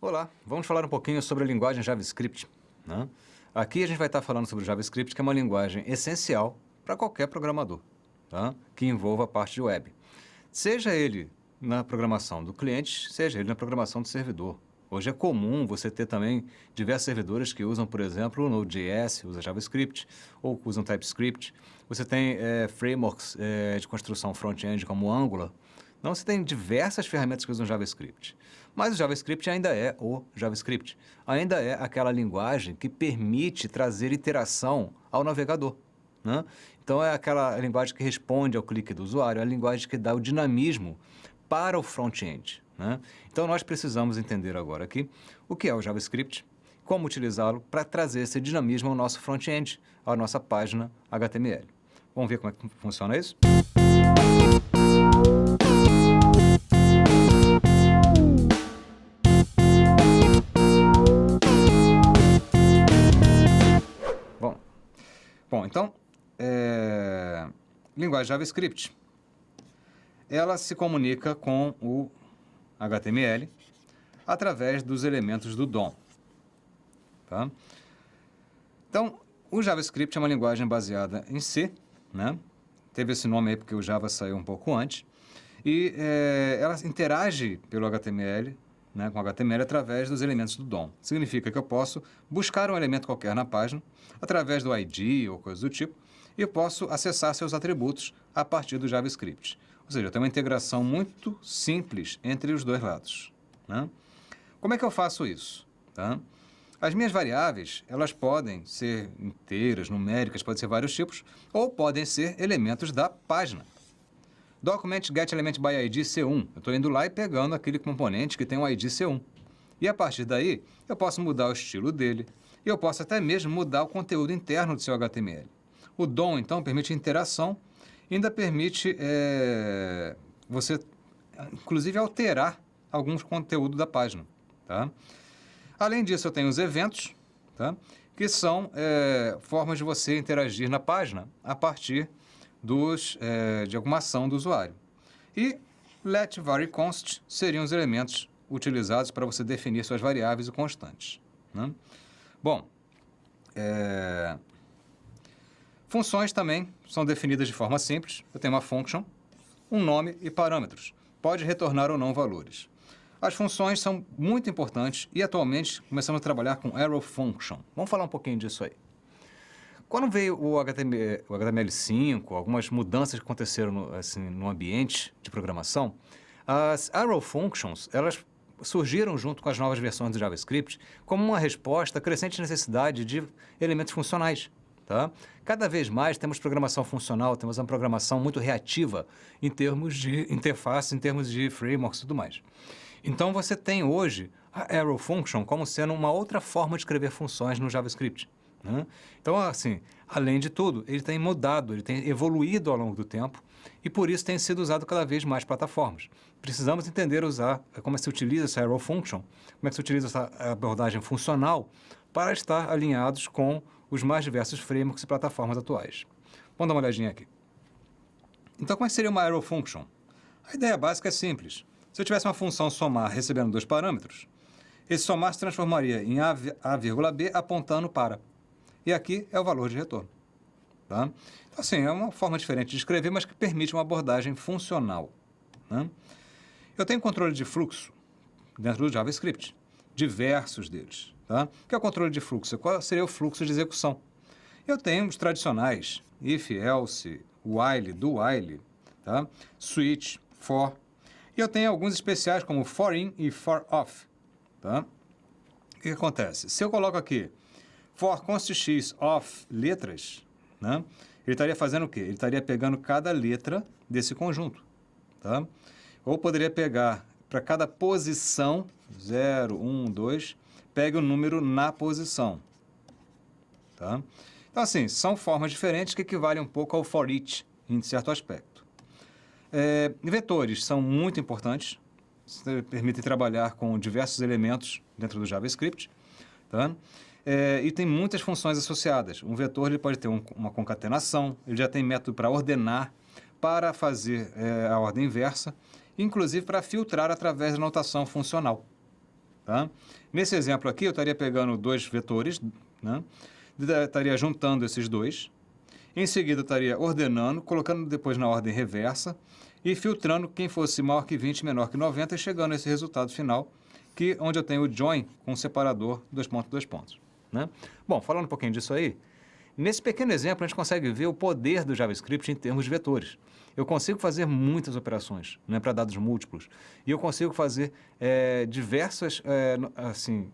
Olá, vamos falar um pouquinho sobre a linguagem JavaScript, né? Aqui a gente vai estar falando sobre o JavaScript, que é uma linguagem essencial para qualquer programador, tá? Que envolva a parte de web. Seja ele na programação do cliente, seja ele na programação do servidor. Hoje é comum você ter também diversos servidores que usam, por exemplo, o Node.js, usa JavaScript, ou usam TypeScript. Você tem frameworks de construção front-end como o Angular. Então, você tem diversas ferramentas que usam JavaScript. Mas o JavaScript ainda é o JavaScript. Ainda é aquela linguagem que permite trazer interação ao navegador, né? Então, é aquela linguagem que responde ao clique do usuário, é a linguagem que dá o dinamismo para o front-end, né? Então, nós precisamos entender agora aqui o que é o JavaScript, como utilizá-lo para trazer esse dinamismo ao nosso front-end, à nossa página HTML. Vamos ver como é que funciona isso? Bom, então, linguagem JavaScript, ela se comunica com o HTML através dos elementos do DOM, tá? Então, o JavaScript é uma linguagem baseada em C, né? Teve esse nome aí porque o Java saiu um pouco antes, e ela interage pelo HTML, né, com o HTML através dos elementos do DOM. Significa que eu posso buscar um elemento qualquer na página, através do ID ou coisa do tipo, e eu posso acessar seus atributos a partir do JavaScript. Ou seja, eu tenho uma integração muito simples entre os dois lados, né? Como é que eu faço isso? Tá? As minhas variáveis, elas podem ser inteiras, numéricas, podem ser vários tipos, ou podem ser elementos da página. Document get element by ID C1. Eu estou indo lá e pegando aquele componente que tem o ID C1. E a partir daí, eu posso mudar o estilo dele. E eu posso até mesmo mudar o conteúdo interno do seu HTML. O DOM, então, permite interação e ainda permite você, inclusive, alterar alguns conteúdos da página, tá? Além disso, eu tenho os eventos, tá? Que são formas de você interagir na página a partir de alguma ação do usuário. E let vary const seriam os elementos utilizados para você definir suas variáveis e constantes, né? Bom, funções também são definidas de forma simples. Eu tenho uma function, um nome e parâmetros. Pode retornar ou não valores. As funções são muito importantes e atualmente começamos a trabalhar com arrow function. Vamos falar um pouquinho disso aí. Quando veio o HTML5, algumas mudanças que aconteceram no ambiente de programação, as arrow functions, elas surgiram junto com as novas versões do JavaScript como uma resposta à crescente necessidade de elementos funcionais, tá? Cada vez mais temos programação funcional, temos uma programação muito reativa em termos de interface, em termos de frameworks e tudo mais. Então, você tem hoje a arrow function como sendo uma outra forma de escrever funções no JavaScript, né? Então, assim, além de tudo, ele tem mudado, ele tem evoluído ao longo do tempo e por isso tem sido usado cada vez mais plataformas. Precisamos entender como se utiliza essa arrow function, como é que se utiliza essa abordagem funcional para estar alinhados com os mais diversos frameworks e plataformas atuais. Vamos dar uma olhadinha aqui. Então, como é que seria uma arrow function? A ideia básica é simples. Se eu tivesse uma função somar recebendo dois parâmetros, esse somar se transformaria em a, vírgula b apontando para. E aqui é o valor de retorno, tá? Então, assim, é uma forma diferente de escrever, mas que permite uma abordagem funcional, né? Eu tenho controle de fluxo dentro do JavaScript, diversos deles, tá? O que é o controle de fluxo? Qual seria o fluxo de execução? Eu tenho os tradicionais, if, else, while, do while, tá? Switch, for. E eu tenho alguns especiais como for in e for off, tá? O que acontece? Se eu coloco aqui for const x of letras, né? Ele estaria fazendo o quê? Ele estaria pegando cada letra desse conjunto, tá? Ou poderia pegar para cada posição, 0, 1, 2, pegue o número na posição, tá? Então, assim, são formas diferentes que equivalem um pouco ao for each, em certo aspecto. Vetores são muito importantes, permitem trabalhar com diversos elementos dentro do JavaScript, tá? E tem muitas funções associadas. Um vetor ele pode ter uma concatenação, ele já tem método para ordenar, para fazer a ordem inversa, inclusive para filtrar através da notação funcional, Tá? Nesse exemplo aqui, eu estaria pegando dois vetores, né? Estaria juntando esses dois. Em seguida, eu estaria ordenando, colocando depois na ordem reversa e filtrando quem fosse maior que 20 menor que 90 e chegando a esse resultado final, onde eu tenho o join com o separador 2 pontos. Né? Bom, falando um pouquinho disso aí, nesse pequeno exemplo, a gente consegue ver o poder do JavaScript em termos de vetores. Eu consigo fazer muitas operações, né, para dados múltiplos. E eu consigo fazer diversas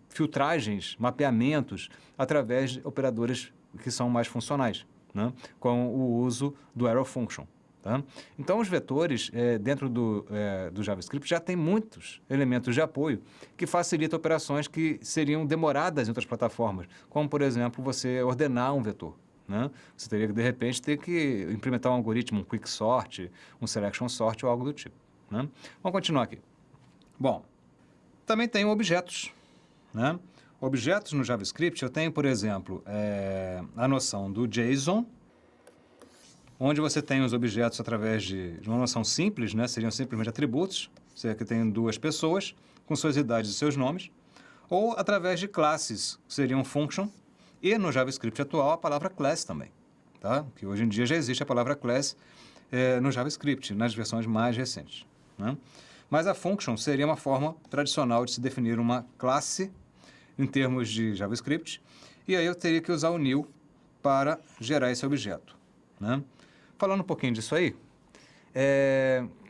filtragens, mapeamentos, através de operadores que são mais funcionais, né, com o uso do arrow function. Tá? Então, os vetores, dentro do JavaScript, já tem muitos elementos de apoio que facilitam operações que seriam demoradas em outras plataformas, como, por exemplo, você ordenar um vetor. Né? Você teria que, de repente, ter que implementar um algoritmo, um quicksort, um selection sort ou algo do tipo. Né? Vamos continuar aqui. Bom, também tenho objetos. Né? Objetos no JavaScript, eu tenho, por exemplo, a noção do JSON, onde você tem os objetos através de uma noção simples, né? Seriam simplesmente atributos, você que tem duas pessoas com suas idades e seus nomes, ou através de classes, que seriam function, e no JavaScript atual a palavra class também, tá? Que hoje em dia já existe a palavra class no JavaScript, nas versões mais recentes. Né? Mas a function seria uma forma tradicional de se definir uma classe em termos de JavaScript, e aí eu teria que usar o new para gerar esse objeto. Né? Falando um pouquinho disso aí,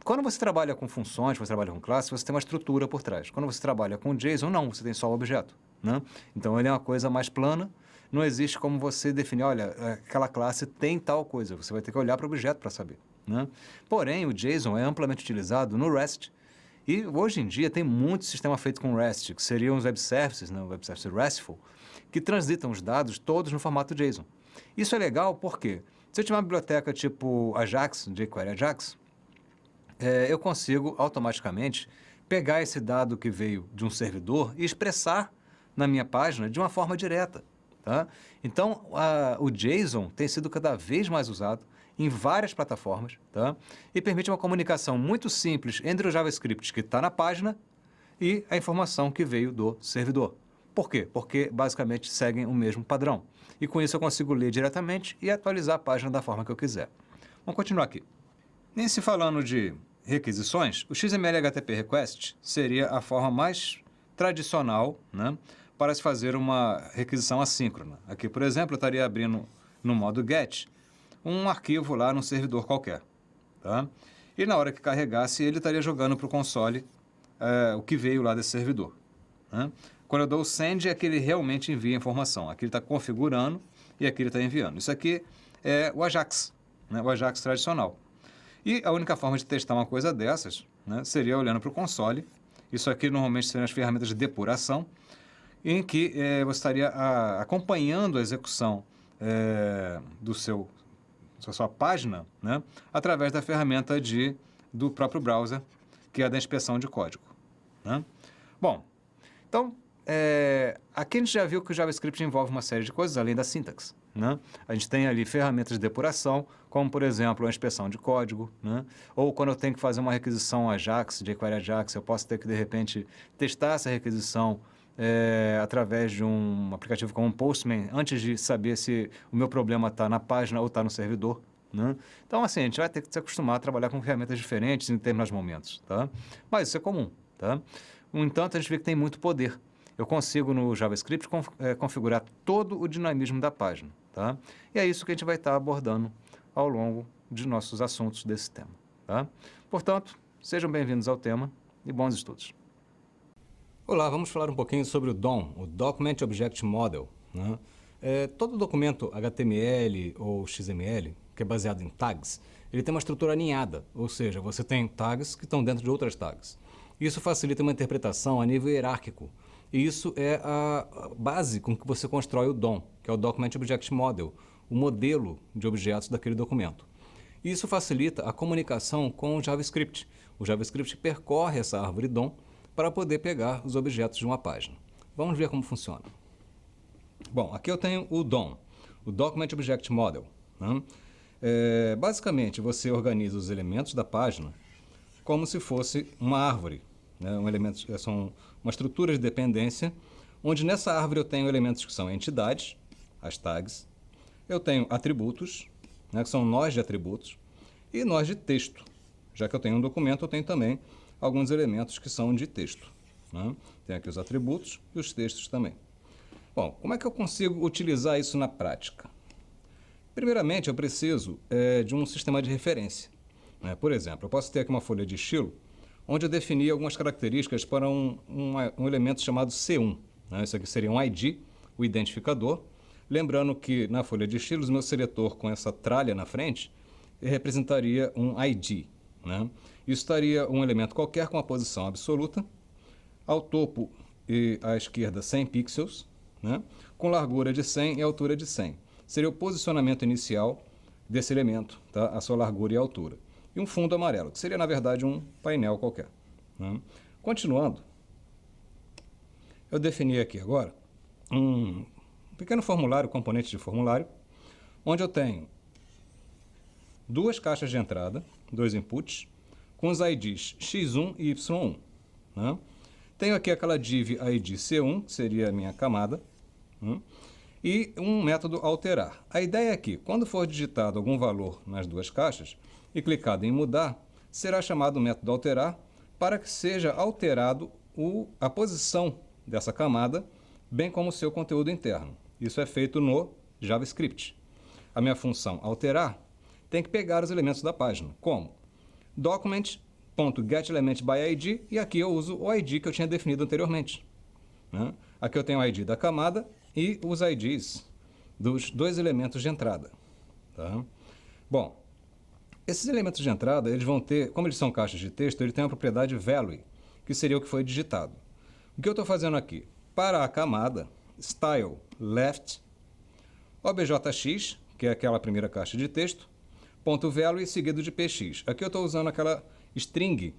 quando você trabalha com funções, você trabalha com classes, você tem uma estrutura por trás. Quando você trabalha com JSON, não, você tem só o objeto. Né? Então, ele é uma coisa mais plana, não existe como você definir, olha, aquela classe tem tal coisa, você vai ter que olhar para o objeto para saber. Né? Porém, o JSON é amplamente utilizado no REST, e hoje em dia tem muito sistema feito com REST, que seriam os web services, né, o web service RESTful, que transitam os dados todos no formato JSON. Isso é legal porque, se eu tiver uma biblioteca tipo Ajax, jQuery Ajax, eu consigo automaticamente pegar esse dado que veio de um servidor e expressar na minha página de uma forma direta. Tá? Então, o JSON tem sido cada vez mais usado em várias plataformas, tá? E permite uma comunicação muito simples entre o JavaScript que está na página e a informação que veio do servidor. Por quê? Porque basicamente seguem o mesmo padrão. E com isso eu consigo ler diretamente e atualizar a página da forma que eu quiser. Vamos continuar aqui. Nesse falando de requisições, o XML HTTP Request seria a forma mais tradicional, né, para se fazer uma requisição assíncrona. Aqui, por exemplo, eu estaria abrindo no modo GET um arquivo lá no servidor qualquer. Tá? E na hora que carregasse, ele estaria jogando para o console o que veio lá desse servidor. Né? Quando eu dou o send, é que ele realmente envia a informação. Aqui ele está configurando e aqui ele está enviando. Isso aqui é o Ajax, né? O Ajax tradicional. E a única forma de testar uma coisa dessas, né, seria olhando para o console. Isso aqui normalmente seriam as ferramentas de depuração, em que você estaria acompanhando a execução da sua página, né, através da ferramenta do próprio browser, que é a da inspeção de código. Né? Bom, então, aqui a gente já viu que o JavaScript envolve uma série de coisas, além da sintaxe. Né? A gente tem ali ferramentas de depuração, como, por exemplo, a inspeção de código, né? Ou quando eu tenho que fazer uma requisição Ajax, jQuery Ajax, eu posso ter que, de repente, testar essa requisição através de um aplicativo como um Postman, antes de saber se o meu problema está na página ou está no servidor. Né? Então, assim, a gente vai ter que se acostumar a trabalhar com ferramentas diferentes em determinados momentos. Tá? Mas isso é comum. Tá? No entanto, a gente vê que tem muito poder. Eu consigo, no JavaScript, configurar todo o dinamismo da página. Tá? E é isso que a gente vai estar abordando ao longo de nossos assuntos desse tema. Tá? Portanto, sejam bem-vindos ao tema e bons estudos. Olá, vamos falar um pouquinho sobre o DOM, o Document Object Model. Né? Todo documento HTML ou XML, que é baseado em tags, ele tem uma estrutura aninhada, ou seja, você tem tags que estão dentro de outras tags. Isso facilita uma interpretação a nível hierárquico. E isso é a base com que você constrói o DOM, que é o Document Object Model, o modelo de objetos daquele documento. E isso facilita a comunicação com o JavaScript. O JavaScript percorre essa árvore DOM para poder pegar os objetos de uma página. Vamos ver como funciona. Bom, aqui eu tenho o DOM, o Document Object Model. Né? Basicamente, você organiza os elementos da página como se fosse uma árvore. né? São uma estrutura de dependência, onde nessa árvore eu tenho elementos que são entidades, as tags, eu tenho atributos, né, que são nós de atributos, e nós de texto. Já que eu tenho um documento, eu tenho também alguns elementos que são de texto, né? Tem aqui os atributos e os textos também. Bom, como é que eu consigo utilizar isso na prática? Primeiramente, eu preciso de um sistema de referência, né? Por exemplo, eu posso ter aqui uma folha de estilo, onde eu defini algumas características para um elemento chamado C1. Né? Isso aqui seria um ID, o identificador. Lembrando que na folha de estilos, meu seletor com essa tralha na frente representaria um ID. Né? Isso estaria um elemento qualquer com a posição absoluta, ao topo e à esquerda 100 pixels, né? Com largura de 100 e altura de 100. Seria o posicionamento inicial desse elemento, tá? A sua largura e altura. E um fundo amarelo, que seria, na verdade, um painel qualquer. Né? Continuando, eu defini aqui agora um pequeno formulário, componente de formulário, onde eu tenho duas caixas de entrada, dois inputs, com os IDs x1 e y1. Né? Tenho aqui aquela div ID C1, que seria a minha camada, e um método alterar. A ideia é que, quando for digitado algum valor nas duas caixas e clicado em mudar, será chamado o método alterar para que seja alterado a posição dessa camada, bem como o seu conteúdo interno. Isso é feito no JavaScript. A minha função alterar tem que pegar os elementos da página, como document.getElementById, e aqui eu uso o ID que eu tinha definido anteriormente. Né? Aqui eu tenho o ID da camada e os IDs dos dois elementos de entrada. Tá? Bom, esses elementos de entrada, eles vão ter, como eles são caixas de texto, ele tem a propriedade value, que seria o que foi digitado. O que eu estou fazendo aqui? Para a camada, style left, objx, que é aquela primeira caixa de texto, ponto value seguido de px. Aqui eu estou usando aquela string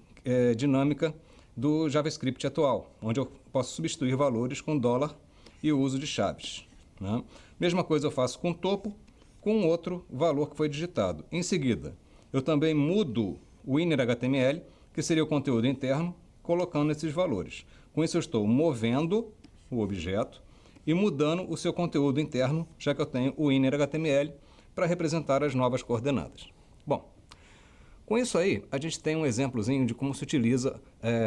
dinâmica do JavaScript atual, onde eu posso substituir valores com dólar e o uso de chaves. Né? Mesma coisa eu faço com topo, com outro valor que foi digitado. Em seguida, eu também mudo o inner.html, que seria o conteúdo interno, colocando esses valores. Com isso eu estou movendo o objeto e mudando o seu conteúdo interno, já que eu tenho o inner.html para representar as novas coordenadas. Bom, com isso aí, a gente tem um exemplozinho de como se utiliza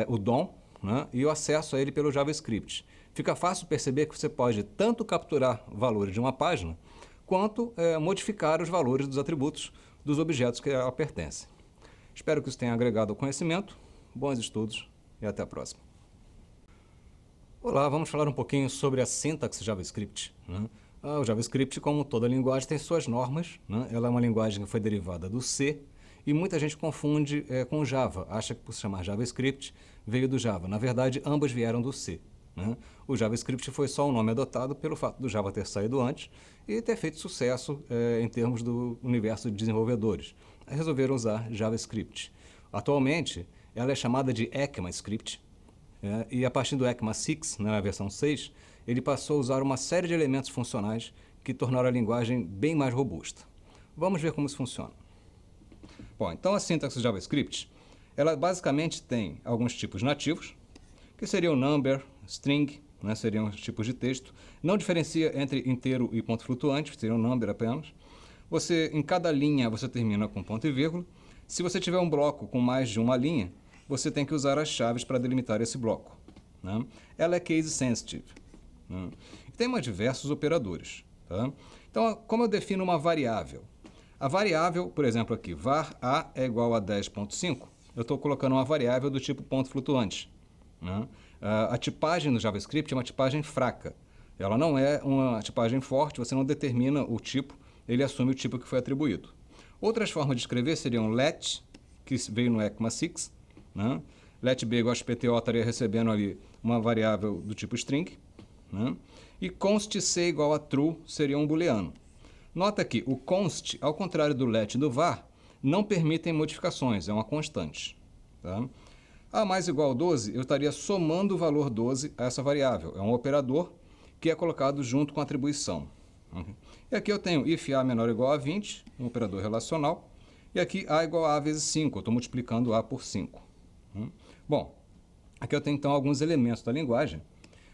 o DOM, né, e o acesso a ele pelo JavaScript. Fica fácil perceber que você pode tanto capturar valores de uma página, quanto modificar os valores dos atributos dos objetos que ela pertence. Espero que isso tenha agregado ao conhecimento. Bons estudos e até a próxima. Olá, vamos falar um pouquinho sobre a sintaxe JavaScript. Né? O JavaScript, como toda linguagem, tem suas normas. Né? Ela é uma linguagem que foi derivada do C, e muita gente confunde com Java, acha que por se chamar JavaScript veio do Java. Na verdade, ambas vieram do C. Né? O JavaScript foi só um nome adotado pelo fato do Java ter saído antes e ter feito sucesso em termos do universo de desenvolvedores. Aí resolveram usar JavaScript. Atualmente, ela é chamada de ECMAScript, e a partir do ECMA 6, na versão 6, ele passou a usar uma série de elementos funcionais que tornaram a linguagem bem mais robusta. Vamos ver como isso funciona. Bom, então a sintaxe JavaScript, ela basicamente tem alguns tipos nativos, que seriam number, string, né, seriam os tipos de texto. Não diferencia entre inteiro e ponto flutuante, seriam number apenas. Em cada linha, você termina com ponto e vírgula. Se você tiver um bloco com mais de uma linha, você tem que usar as chaves para delimitar esse bloco. Né? Ela é case sensitive. Né? E tem mais diversos operadores. Tá? Então, como eu defino uma variável? A variável, por exemplo, aqui, var a é igual a 10.5, eu estou colocando uma variável do tipo ponto flutuante. Né? A tipagem do JavaScript é uma tipagem fraca. Ela não é uma tipagem forte, você não determina o tipo, ele assume o tipo que foi atribuído. Outras formas de escrever seriam let, que veio no ECMA 6, né? Let b igual a XPTO estaria recebendo ali uma variável do tipo string, né? E const c igual a true seria um booleano. Nota que o const, ao contrário do let e do var, não permitem modificações, é uma constante. Tá? A mais igual a 12, eu estaria somando o valor 12 a essa variável. É um operador que é colocado junto com a atribuição. E aqui eu tenho if a menor ou igual a 20, um operador relacional. E aqui a igual a vezes 5, eu estou multiplicando a por 5. Bom, Aqui eu tenho, então, alguns elementos da linguagem,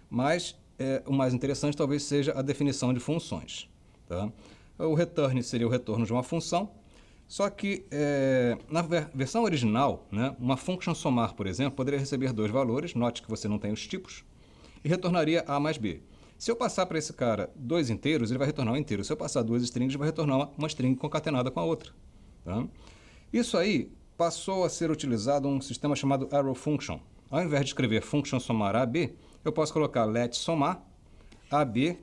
mas o mais interessante talvez seja a definição de funções. Tá? O return seria o retorno de uma função, só que na versão original, né, uma function somar, por exemplo, poderia receber dois valores, note que você não tem os tipos, e retornaria A mais B. Se eu passar para esse cara dois inteiros, ele vai retornar um inteiro. Se eu passar duas strings, ele vai retornar uma string concatenada com a outra. Tá? Isso aí passou a ser utilizado um sistema chamado arrow function. Ao invés de escrever function somar AB, eu posso colocar let somar AB,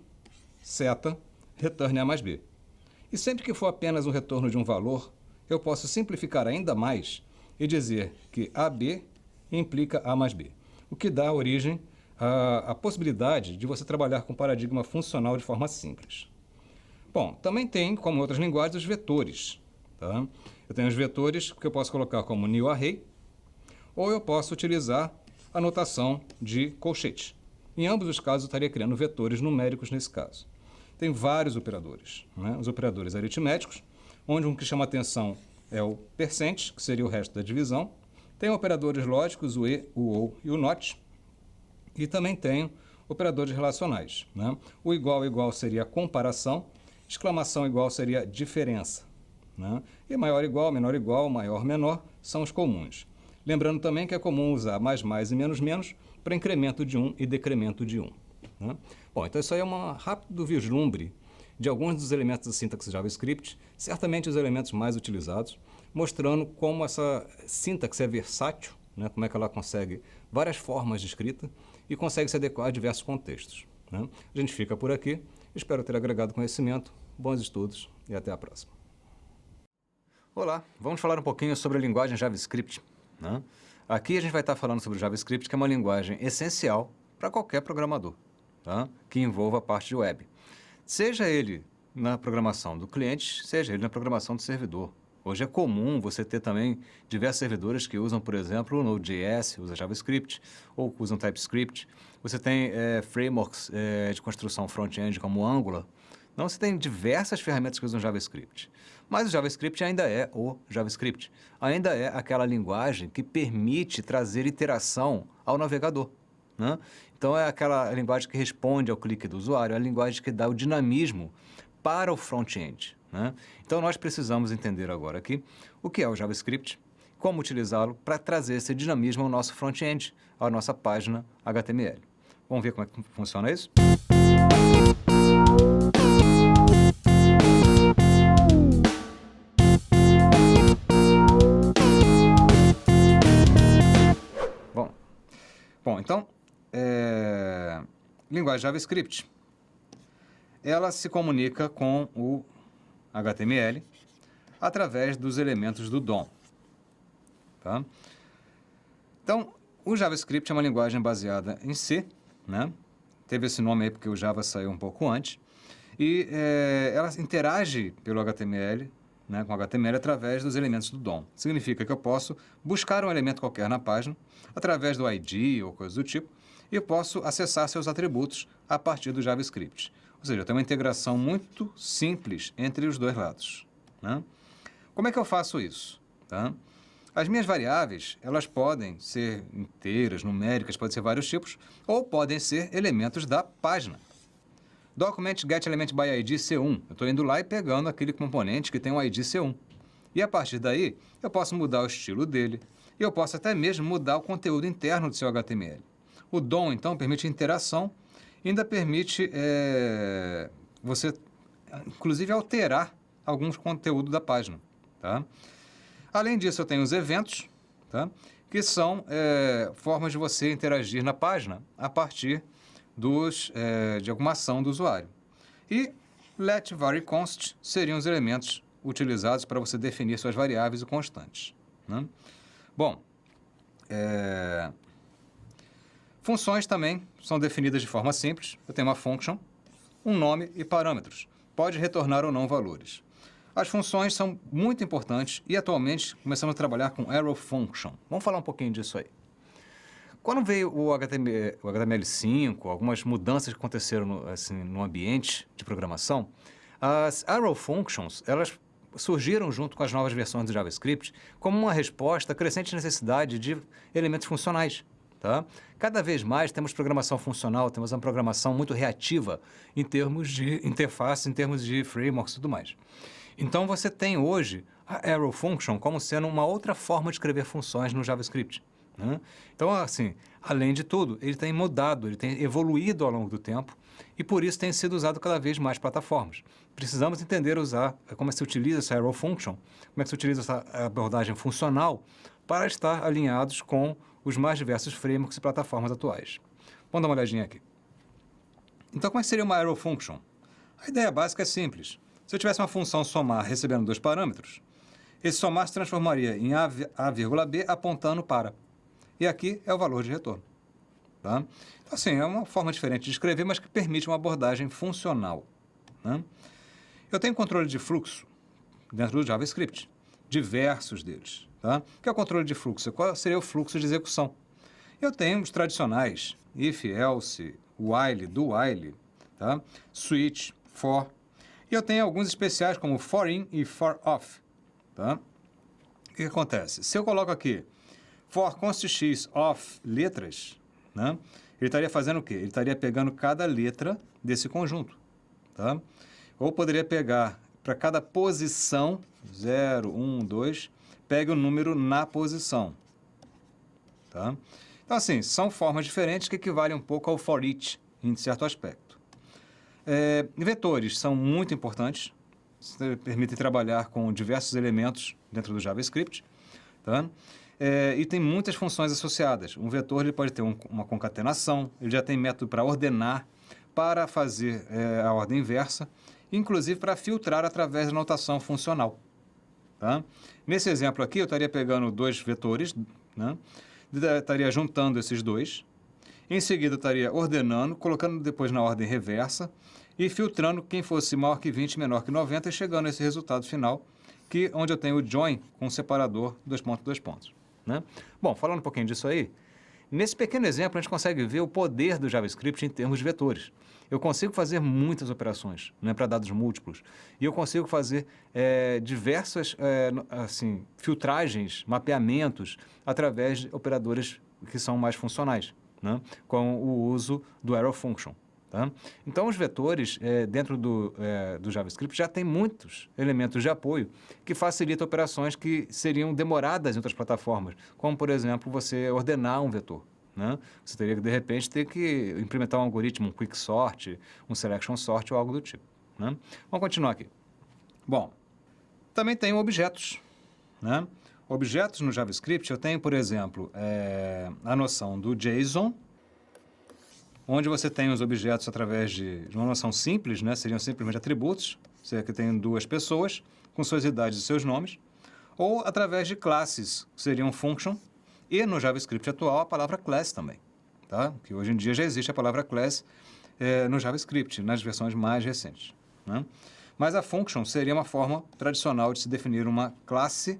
seta, return A mais B. E sempre que for apenas o retorno de um valor, eu posso simplificar ainda mais e dizer que AB implica A mais B, o que dá origem à possibilidade de você trabalhar com paradigma funcional de forma simples. Bom, também tem, como em outras linguagens, os vetores. Tá? Eu tenho os vetores que eu posso colocar como new array, ou eu posso utilizar a notação de colchete. Em ambos os casos, eu estaria criando vetores numéricos nesse caso. Tem vários operadores, né? Os operadores aritméticos, onde um que chama atenção é o percent, que seria o resto da divisão. Tem operadores lógicos, o e, o ou e o not. E também tem operadores relacionais, né? O igual seria a comparação, exclamação igual seria diferença, né? E maior igual, maior menor são os comuns. Lembrando também que é comum usar mais e menos para incremento de 1 e decremento de 1. Né? Bom, então isso aí é um rápido vislumbre de alguns dos elementos da sintaxe JavaScript, certamente os elementos mais utilizados, mostrando como essa sintaxe é versátil, né? Como é que ela consegue várias formas de escrita e consegue se adequar a diversos contextos. Né? A gente fica por aqui, espero ter agregado conhecimento, bons estudos e até a próxima. Olá, vamos falar um pouquinho sobre a linguagem JavaScript. Né? Aqui a gente vai estar falando sobre o JavaScript, que é uma linguagem essencial para qualquer programador, tá? Que envolva a parte de web. Seja ele na programação do cliente, seja ele na programação do servidor. Hoje é comum você ter também diversos servidores que usam, por exemplo, o Node.js, usa JavaScript, ou usam TypeScript. Você tem frameworks de construção front-end como Angular. Então, você tem diversas ferramentas que usam JavaScript. Mas o JavaScript ainda é o JavaScript. Ainda é aquela linguagem que permite trazer interação ao navegador. Né? Então, é aquela linguagem que responde ao clique do usuário, é a linguagem que dá o dinamismo para o front-end. Né? Então, nós precisamos entender agora aqui o que é o JavaScript, como utilizá-lo para trazer esse dinamismo ao nosso front-end, à nossa página HTML. Vamos ver como é que funciona isso? Bom, então, linguagem JavaScript, ela se comunica com o HTML através dos elementos do DOM. Tá? Então, o JavaScript é uma linguagem baseada em C, né? Teve esse nome aí porque o Java saiu um pouco antes, e ela interage pelo HTML, né, com o HTML através dos elementos do DOM. Significa que eu posso buscar um elemento qualquer na página, através do ID ou coisa do tipo, e posso acessar seus atributos a partir do JavaScript. Ou seja, eu tenho uma integração muito simples entre os dois lados. Né? Como é que eu faço isso? Tá? As minhas variáveis, elas podem ser inteiras, numéricas, podem ser vários tipos, ou podem ser elementos da página. Document get element by ID C1. Eu estou indo lá e pegando aquele componente que tem o ID C1. E a partir daí, eu posso mudar o estilo dele. E eu posso até mesmo mudar o conteúdo interno do seu HTML. O DOM, então, permite interação e ainda permite você, inclusive, alterar alguns conteúdos da página. Tá? Além disso, eu tenho os eventos, tá? Que são formas de você interagir na página a partir de alguma ação do usuário. E let vary const seriam os elementos utilizados para você definir suas variáveis e constantes. Né? Bom, funções também são definidas de forma simples. Eu tenho uma function, um nome e parâmetros. Pode retornar ou não valores. As funções são muito importantes e atualmente começamos a trabalhar com arrow function. Vamos falar um pouquinho disso aí. Quando veio o HTML5, algumas mudanças que aconteceram no ambiente de programação, as arrow functions, elas surgiram junto com as novas versões do JavaScript como uma resposta à crescente necessidade de elementos funcionais. Tá? Cada vez mais temos programação funcional, temos uma programação muito reativa em termos de interface, em termos de frameworks e tudo mais. Então, você tem hoje a Arrow Function como sendo uma outra forma de escrever funções no JavaScript. Né? Então, assim, além de tudo, ele tem mudado, ele tem evoluído ao longo do tempo e, por isso, tem sido usado cada vez mais plataformas. Precisamos entender como se utiliza essa Arrow Function, como é que se utiliza essa abordagem funcional para estar alinhados com os mais diversos frameworks e plataformas atuais. Vamos dar uma olhadinha aqui. Então, como é que seria uma Arrow Function? A ideia básica é simples. Se eu tivesse uma função somar recebendo 2 parâmetros, esse somar se transformaria em A, B apontando para. E aqui é o valor de retorno. Tá? Então, assim, é uma forma diferente de escrever, mas que permite uma abordagem funcional. Né? Eu tenho controle de fluxo dentro do JavaScript, diversos deles. Tá? O que é o controle de fluxo? Qual seria o fluxo de execução? Eu tenho os tradicionais, if, else, while, do while, tá? Switch, for. E eu tenho alguns especiais como for in e for off. Tá? O que acontece? Se eu coloco aqui for const x of letras, né? Ele estaria fazendo o quê? Ele estaria pegando cada letra desse conjunto. Tá? Ou poderia pegar para cada posição, 0, 1, 2, pegue o número na posição. Tá? Então, assim, são formas diferentes que equivalem um pouco ao for each, em certo aspecto. Vetores são muito importantes, permitem trabalhar com diversos elementos dentro do JavaScript. Tá? E tem muitas funções associadas. Um vetor ele pode ter uma concatenação, ele já tem método para ordenar, para fazer a ordem inversa, inclusive para filtrar através da notação funcional. Tá? Nesse exemplo aqui, eu estaria pegando 2 vetores, né? Estaria juntando esses 2, em seguida eu estaria ordenando, colocando depois na ordem reversa e filtrando quem fosse maior que 20, menor que 90 e chegando a esse resultado final, onde eu tenho o join com o separador 2 pontos, 2 pontos. Né? Bom, falando um pouquinho disso aí, nesse pequeno exemplo a gente consegue ver o poder do JavaScript em termos de vetores. Eu consigo fazer muitas operações, né, para dados múltiplos. E eu consigo fazer diversas filtragens, mapeamentos, através de operadores que são mais funcionais, né, com o uso do Arrow Function. Tá? Então, os vetores, dentro do JavaScript, já tem muitos elementos de apoio que facilitam operações que seriam demoradas em outras plataformas, como, por exemplo, você ordenar um vetor. Né? Você teria que, de repente, ter que implementar um algoritmo, um quick sort, um selection sort ou algo do tipo. Né? Vamos continuar aqui. Bom, também tem objetos. Né? Objetos no JavaScript, eu tenho, por exemplo, a noção do JSON, onde você tem os objetos através de uma noção simples, né? Seriam simplesmente atributos, você que tem 2 pessoas com suas idades e seus nomes, ou através de classes, que seriam function, e no JavaScript atual a palavra class também, tá? Que hoje em dia já existe a palavra class no JavaScript, nas versões mais recentes. Né? Mas a function seria uma forma tradicional de se definir uma classe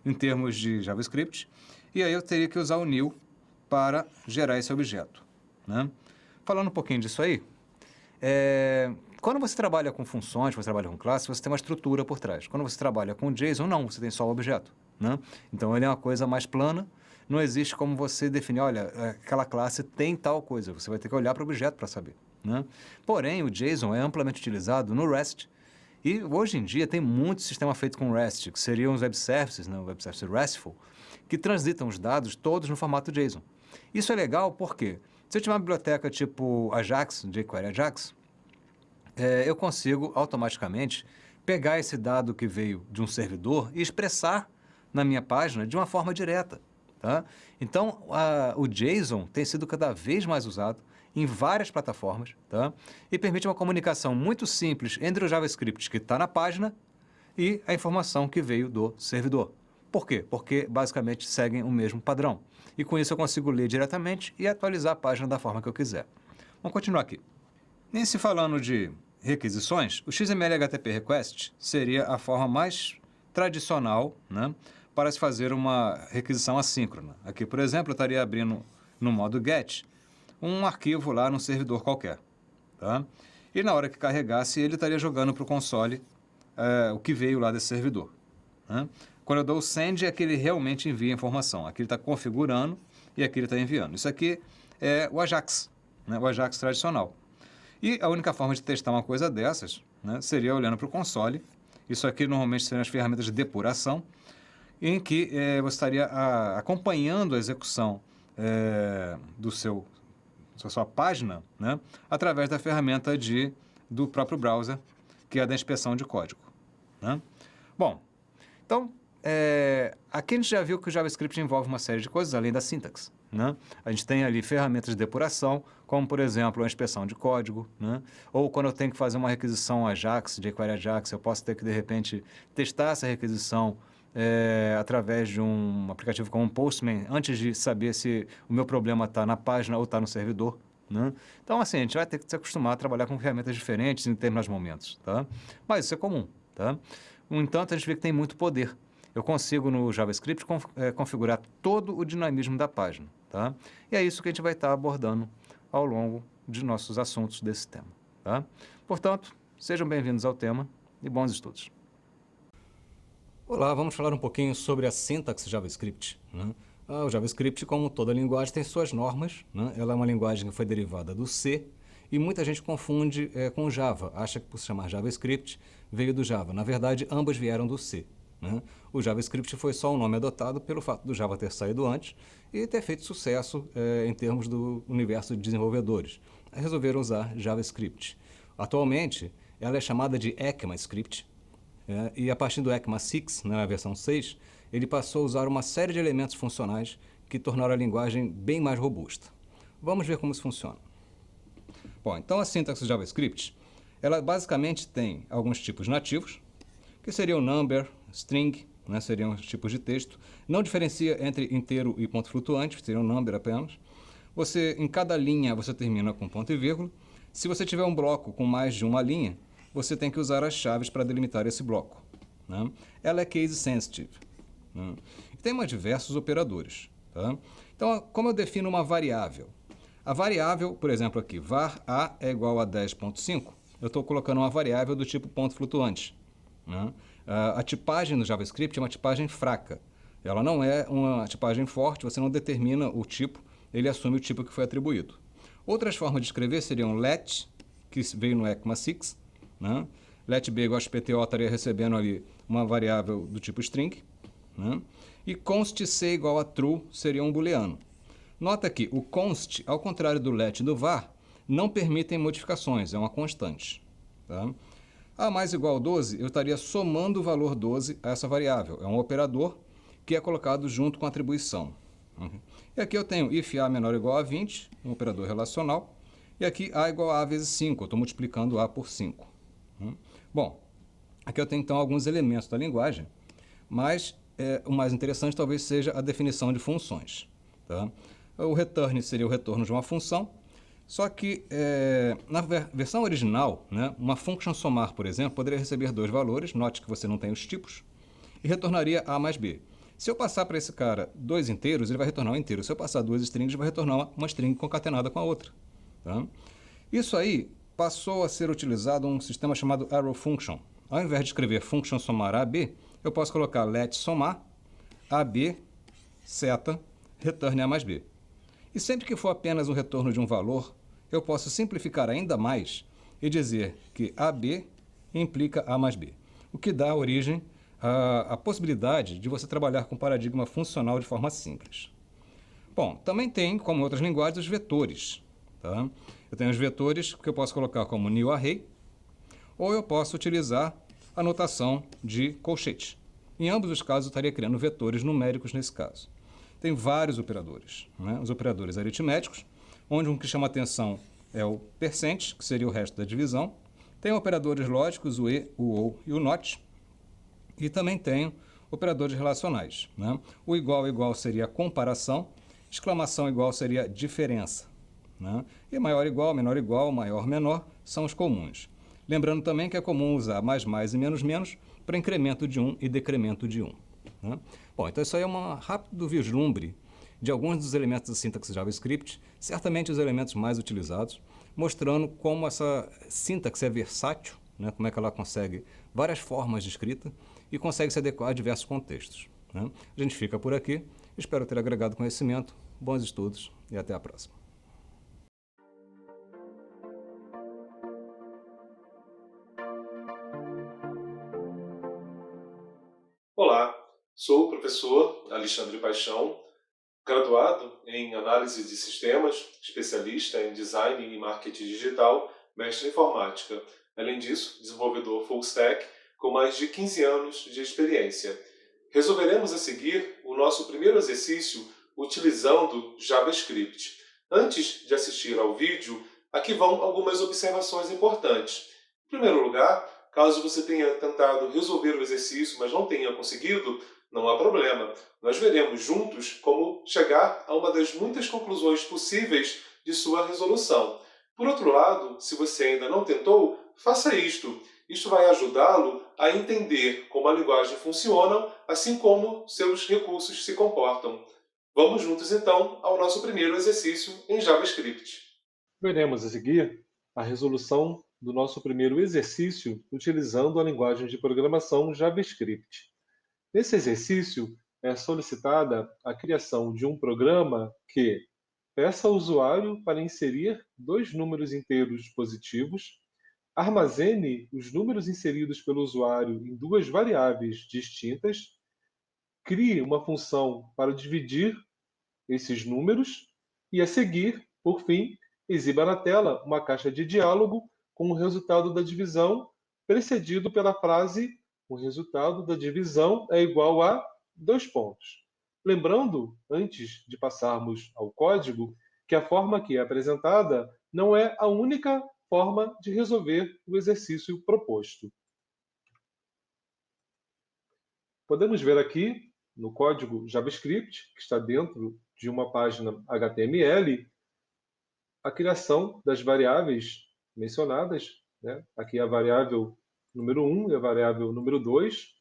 em termos de JavaScript, e aí eu teria que usar o new para gerar esse objeto. Né? Falando um pouquinho disso aí, quando você trabalha com funções, você trabalha com classes, você tem uma estrutura por trás. Quando você trabalha com JSON, não, você tem só o objeto. Né? Então, ele é uma coisa mais plana, não existe como você definir, olha, aquela classe tem tal coisa, você vai ter que olhar para o objeto para saber. Né? Porém, o JSON é amplamente utilizado no REST, e hoje em dia tem muito sistema feito com REST, que seriam os web services, né, o web service RESTful, que transitam os dados todos no formato JSON. Isso é legal porque, se eu tiver uma biblioteca tipo Ajax, jQuery Ajax, eu consigo automaticamente pegar esse dado que veio de um servidor e expressar na minha página de uma forma direta. Tá? Então, o JSON tem sido cada vez mais usado em várias plataformas, tá? E permite uma comunicação muito simples entre o JavaScript que está na página e a informação que veio do servidor. Por quê? Porque basicamente seguem o mesmo padrão. E com isso eu consigo ler diretamente e atualizar a página da forma que eu quiser. Vamos continuar aqui. Nesse falando de requisições, o XML HTTP Request seria a forma mais tradicional, né, para se fazer uma requisição assíncrona. Aqui, por exemplo, eu estaria abrindo no modo GET um arquivo lá num servidor qualquer. Tá? E na hora que carregasse, ele estaria jogando para o console o que veio lá desse servidor. Né? Quando eu dou o send, é que ele realmente envia a informação. Aqui ele está configurando e aqui ele está enviando. Isso aqui é o Ajax, né? O Ajax tradicional. E a única forma de testar uma coisa dessas, né, seria olhando para o console. Isso aqui normalmente seriam as ferramentas de depuração, em que você estaria acompanhando a execução da sua página, né, através da ferramenta do próprio browser, que é a da inspeção de código, né? Bom, então, aqui a gente já viu que o JavaScript envolve uma série de coisas, além da sintaxe, né? A gente tem ali ferramentas de depuração, como, por exemplo, a inspeção de código, né? Ou quando eu tenho que fazer uma requisição Ajax, jQuery Ajax, eu posso ter que, de repente, testar essa requisição através de um aplicativo como Postman, antes de saber se o meu problema está na página ou está no servidor, né? Então, assim, a gente vai ter que se acostumar a trabalhar com ferramentas diferentes em determinados momentos, tá? Mas isso é comum, tá? No entanto, a gente vê que tem muito poder. Eu consigo, no JavaScript, configurar todo o dinamismo da página, tá? E é isso que a gente vai estar abordando ao longo de nossos assuntos desse tema, tá? Portanto, sejam bem-vindos ao tema e bons estudos. Olá, vamos falar um pouquinho sobre a sintaxe JavaScript, né? O JavaScript, como toda linguagem, tem suas normas, né? Ela é uma linguagem que foi derivada do C e muita gente confunde com Java, acha que por se chamar JavaScript veio do Java. Na verdade, ambas vieram do C, né? O JavaScript foi só um nome adotado pelo fato do Java ter saído antes e ter feito sucesso em termos do universo de desenvolvedores. Resolveram usar JavaScript. Atualmente, ela é chamada de ECMAScript, e a partir do ECMA 6, na versão 6, ele passou a usar uma série de elementos funcionais que tornaram a linguagem bem mais robusta. Vamos ver como isso funciona. Bom, então a sintaxe JavaScript, ela basicamente tem alguns tipos nativos, que seriam number, string, né, seriam os tipos de texto. Não diferencia entre inteiro e ponto flutuante, seriam number apenas. Em cada linha, você termina com ponto e vírgula. Se você tiver um bloco com mais de uma linha, você tem que usar as chaves para delimitar esse bloco, né? Ela é case sensitive, né? E tem mais diversos operadores, tá? Então, como eu defino uma variável? A variável, por exemplo, aqui, var a é igual a 10.5, eu estou colocando uma variável do tipo ponto flutuante, né? A tipagem no JavaScript é uma tipagem fraca. Ela não é uma tipagem forte, você não determina o tipo, ele assume o tipo que foi atribuído. Outras formas de escrever seriam let, que veio no ECMA 6, né? Let b igual a PTO estaria recebendo ali uma variável do tipo string, né? E const c igual a true seria um booleano. Nota que o const, ao contrário do let e do var, não permitem modificações, é uma constante, tá? A mais igual a 12, eu estaria somando o valor 12 a essa variável. É um operador que é colocado junto com a atribuição. E aqui eu tenho if a menor ou igual a 20, um operador relacional. E aqui a igual a a vezes 5, eu estou multiplicando a por 5. Bom, aqui eu tenho então alguns elementos da linguagem, mas o mais interessante talvez seja a definição de funções, tá? O return seria o retorno de uma função, só que na versão original, né, uma function somar, por exemplo, poderia receber dois valores, note que você não tem os tipos, e retornaria a mais b. Se eu passar para esse cara dois inteiros, ele vai retornar um inteiro. Se eu passar duas strings, vai retornar uma string concatenada com a outra, tá? Isso aí passou a ser utilizado um sistema chamado arrow function. Ao invés de escrever function somar AB, eu posso colocar let somar AB seta return a mais b. E sempre que for apenas um retorno de um valor, eu posso simplificar ainda mais e dizer que AB implica A mais B, o que dá origem à possibilidade de você trabalhar com paradigma funcional de forma simples. Bom, também tem, como em outras linguagens, os vetores, tá? Eu tenho os vetores que eu posso colocar como new array, ou eu posso utilizar a notação de colchete. Em ambos os casos, eu estaria criando vetores numéricos nesse caso. Tem vários operadores, né? Os operadores aritméticos, onde um que chama atenção é o percent, que seria o resto da divisão. Tem operadores lógicos, o e, o ou e o not. E também tem operadores relacionais, né? O igual seria comparação, exclamação igual seria diferença, né? E maior igual, maior menor são os comuns. Lembrando também que é comum usar mais e menos para incremento de 1 e decremento de 1, né? Bom, então isso aí é um rápido vislumbre de alguns dos elementos da sintaxe JavaScript, certamente os elementos mais utilizados, mostrando como essa sintaxe é versátil, né? Como é que ela consegue várias formas de escrita e consegue se adequar a diversos contextos, né? A gente fica por aqui, espero ter agregado conhecimento. bons estudos e até a próxima. Olá, sou o professor Alexandre Paixão, graduado em Análise de Sistemas, especialista em Design e Marketing Digital, mestre em Informática. Além disso, desenvolvedor full stack com mais de 15 anos de experiência. Resolveremos a seguir o nosso primeiro exercício utilizando JavaScript. Antes de assistir ao vídeo, aqui vão algumas observações importantes. Em primeiro lugar, caso você tenha tentado resolver o exercício, mas não tenha conseguido, não há problema. Nós veremos juntos como chegar a uma das muitas conclusões possíveis de sua resolução. Por outro lado, se você ainda não tentou, faça isto. Isto vai ajudá-lo a entender como a linguagem funciona, assim como seus recursos se comportam. Vamos juntos então ao nosso primeiro exercício em JavaScript. Veremos a seguir a resolução do nosso primeiro exercício utilizando a linguagem de programação JavaScript. Nesse exercício, é solicitada a criação de um programa que peça ao usuário para inserir dois números inteiros positivos, armazene os números inseridos pelo usuário em duas variáveis distintas, crie uma função para dividir esses números e, a seguir, por fim, exiba na tela uma caixa de diálogo com o resultado da divisão, precedido pela frase "o resultado da divisão é igual a..." Lembrando, antes de passarmos ao código, que a forma aqui apresentada não é a única forma de resolver o exercício proposto. Podemos ver aqui, no código JavaScript, que está dentro de uma página HTML, a criação das variáveis mencionadas, né? Aqui a variável número 1 e a variável número 2.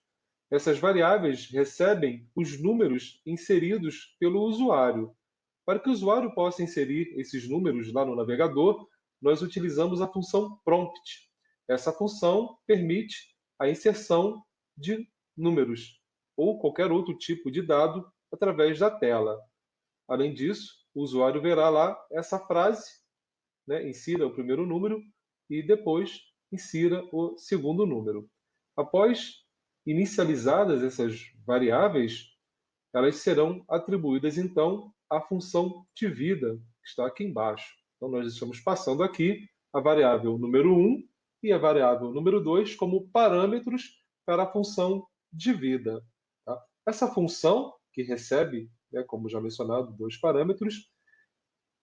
Essas variáveis recebem os números inseridos pelo usuário. Para que o usuário possa inserir esses números lá no navegador, nós utilizamos a função prompt. Essa função permite a inserção de números ou qualquer outro tipo de dado através da tela. Além disso, o usuário verá lá essa frase, né? Insira o primeiro número e depois insira o segundo número. Após inicializadas essas variáveis, elas serão atribuídas então à função divida, que está aqui embaixo. Então nós estamos passando aqui a variável número 1 e a variável número 2 como parâmetros para a função divida. Tá? Essa função, que recebe, né, como já mencionado, dois parâmetros,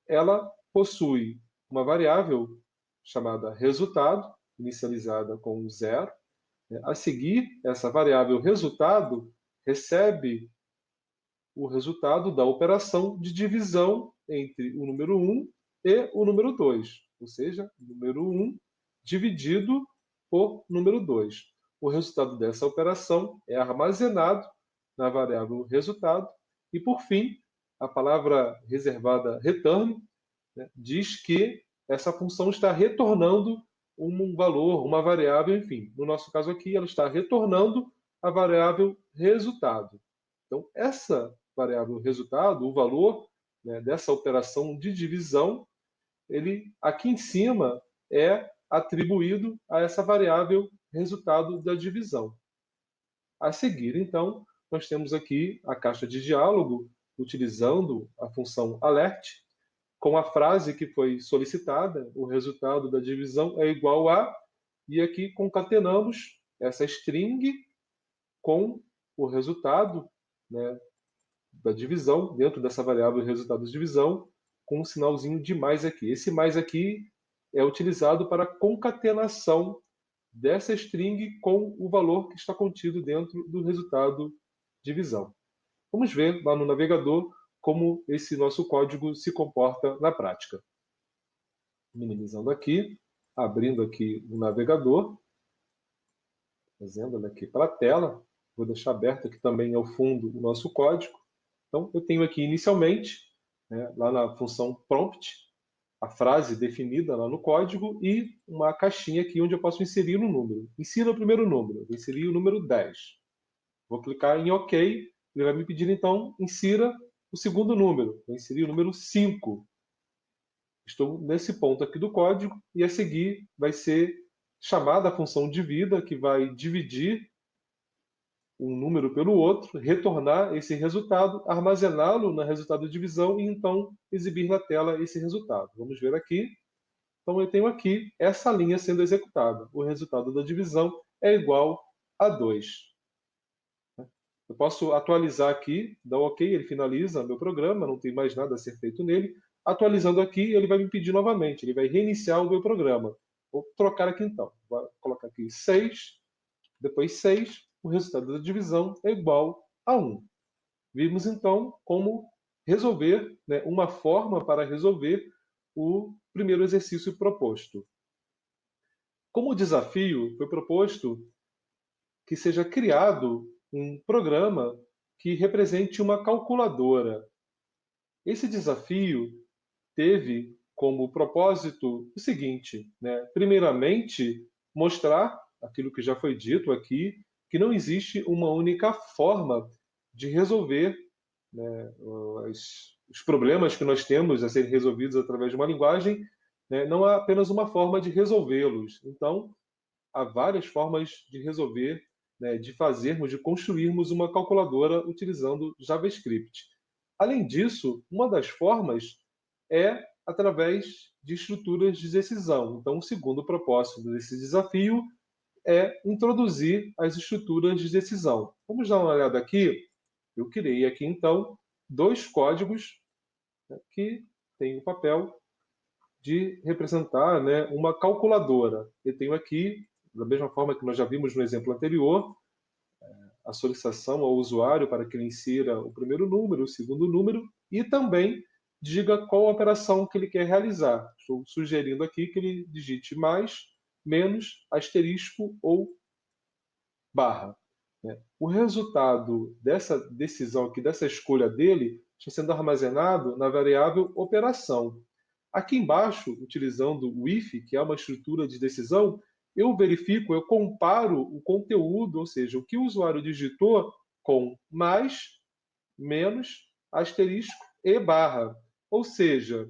ela possui uma variável chamada resultado, inicializada com 0. A seguir, essa variável resultado recebe o resultado da operação de divisão entre o número 1 e o número 2, ou seja, número 1 dividido por número 2. O resultado dessa operação é armazenado na variável resultado e, por fim, a palavra reservada return, né, diz que essa função está retornando um valor, uma variável, enfim. No nosso caso aqui, ela está retornando a variável resultado. Então, essa variável resultado, o valor, né, dessa operação de divisão, ele aqui em cima é atribuído a essa variável resultado da divisão. A seguir, então, nós temos aqui a caixa de diálogo utilizando a função alert, com a frase que foi solicitada, o resultado da divisão é igual a, e aqui concatenamos essa string com o resultado, né, da divisão, dentro dessa variável resultado de divisão, com um sinalzinho de mais aqui. Esse mais aqui é utilizado para concatenação dessa string com o valor que está contido dentro do resultado de divisão. Vamos ver lá no navegador como esse nosso código se comporta na prática. Minimizando aqui, abrindo aqui o navegador, trazendo ele aqui para a tela. Vou deixar aberto aqui também ao fundo o nosso código. Então, eu tenho aqui inicialmente, né, lá na função prompt, a frase definida lá no código e uma caixinha aqui onde eu posso inserir um número. Insira o primeiro número. Vou inserir o número 10. Vou clicar em OK. Ele vai me pedir, então, insira o segundo número. Vou inserir o número 5. Estou nesse ponto aqui do código e a seguir vai ser chamada a função divida, que vai dividir um número pelo outro, retornar esse resultado, armazená-lo na resultado de divisão e então exibir na tela esse resultado. Vamos ver aqui. Então eu tenho aqui essa linha sendo executada. O resultado da divisão é igual a 2. Eu posso atualizar aqui, dar um OK, ele finaliza meu programa, não tem mais nada a ser feito nele. Atualizando aqui, ele vai me pedir novamente, ele vai reiniciar o meu programa. Vou trocar aqui então. Vou colocar aqui 6, depois 6, o resultado da divisão é igual a 1. Vimos então como resolver, né, uma forma para resolver o primeiro exercício proposto. Como desafio, foi proposto que seja criado um programa que represente uma calculadora. Esse desafio teve como propósito o seguinte, né? Primeiramente, mostrar aquilo que já foi dito aqui, que não existe uma única forma de resolver, né, os problemas que nós temos a serem resolvidos através de uma linguagem, né? Não há apenas uma forma de resolvê-los. Então, há várias formas de resolver, né, de fazermos, de construirmos uma calculadora utilizando JavaScript. Além disso, uma das formas é através de estruturas de decisão. Então, o segundo propósito desse desafio é introduzir as estruturas de decisão. Vamos dar uma olhada aqui. Eu criei aqui, então, 2 códigos, né, que têm o papel de representar, né, uma calculadora. Eu tenho aqui, da mesma forma que nós já vimos no exemplo anterior, a solicitação ao usuário para que ele insira o primeiro número, o segundo número e também diga qual operação que ele quer realizar. Estou sugerindo aqui que ele digite mais, menos, asterisco ou barra. O resultado dessa decisão aqui, dessa escolha dele, está sendo armazenado na variável operação. Aqui embaixo, utilizando o if, que é uma estrutura de decisão, eu verifico, eu comparo o conteúdo, ou seja, o que o usuário digitou com mais, menos, asterisco e barra. Ou seja,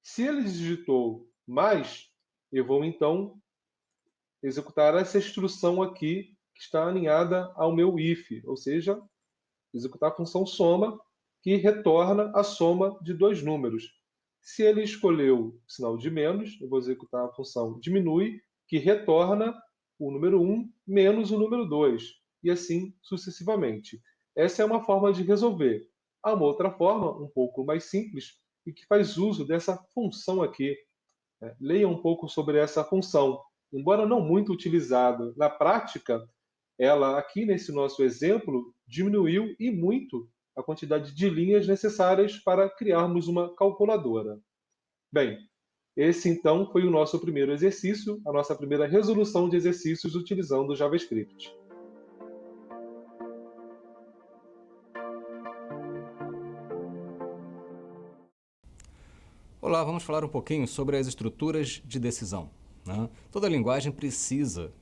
se ele digitou mais, eu vou então executar essa instrução aqui que está alinhada ao meu if, ou seja, executar a função soma, que retorna a soma de 2 números. Se ele escolheu o sinal de menos, eu vou executar a função diminui, que retorna o número 1 menos o número 2, e assim sucessivamente. Essa é uma forma de resolver. Há uma outra forma, um pouco mais simples, e que faz uso dessa função aqui. Leia um pouco sobre essa função. Embora não muito utilizada na prática, ela aqui nesse nosso exemplo diminuiu e muito a quantidade de linhas necessárias para criarmos uma calculadora. Bem, esse então foi o nosso primeiro exercício, a nossa primeira resolução de exercícios utilizando o JavaScript. Olá, vamos falar um pouquinho sobre as estruturas de decisão, né? Toda linguagem precisa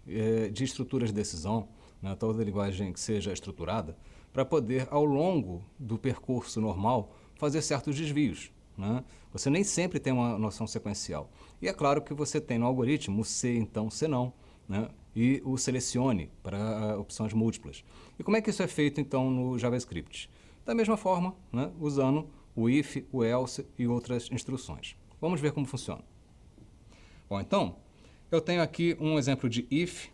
de estruturas de decisão, né? Toda linguagem que seja estruturada, para poder, ao longo do percurso normal, fazer certos desvios, né? Você nem sempre tem uma noção sequencial. E é claro que você tem no algoritmo o se, então, se não, né? E o selecione para opções múltiplas. E como é que isso é feito, então, no JavaScript? Da mesma forma, né? Usando o if, o else e outras instruções. Vamos ver como funciona. Bom, então, eu tenho aqui um exemplo de if,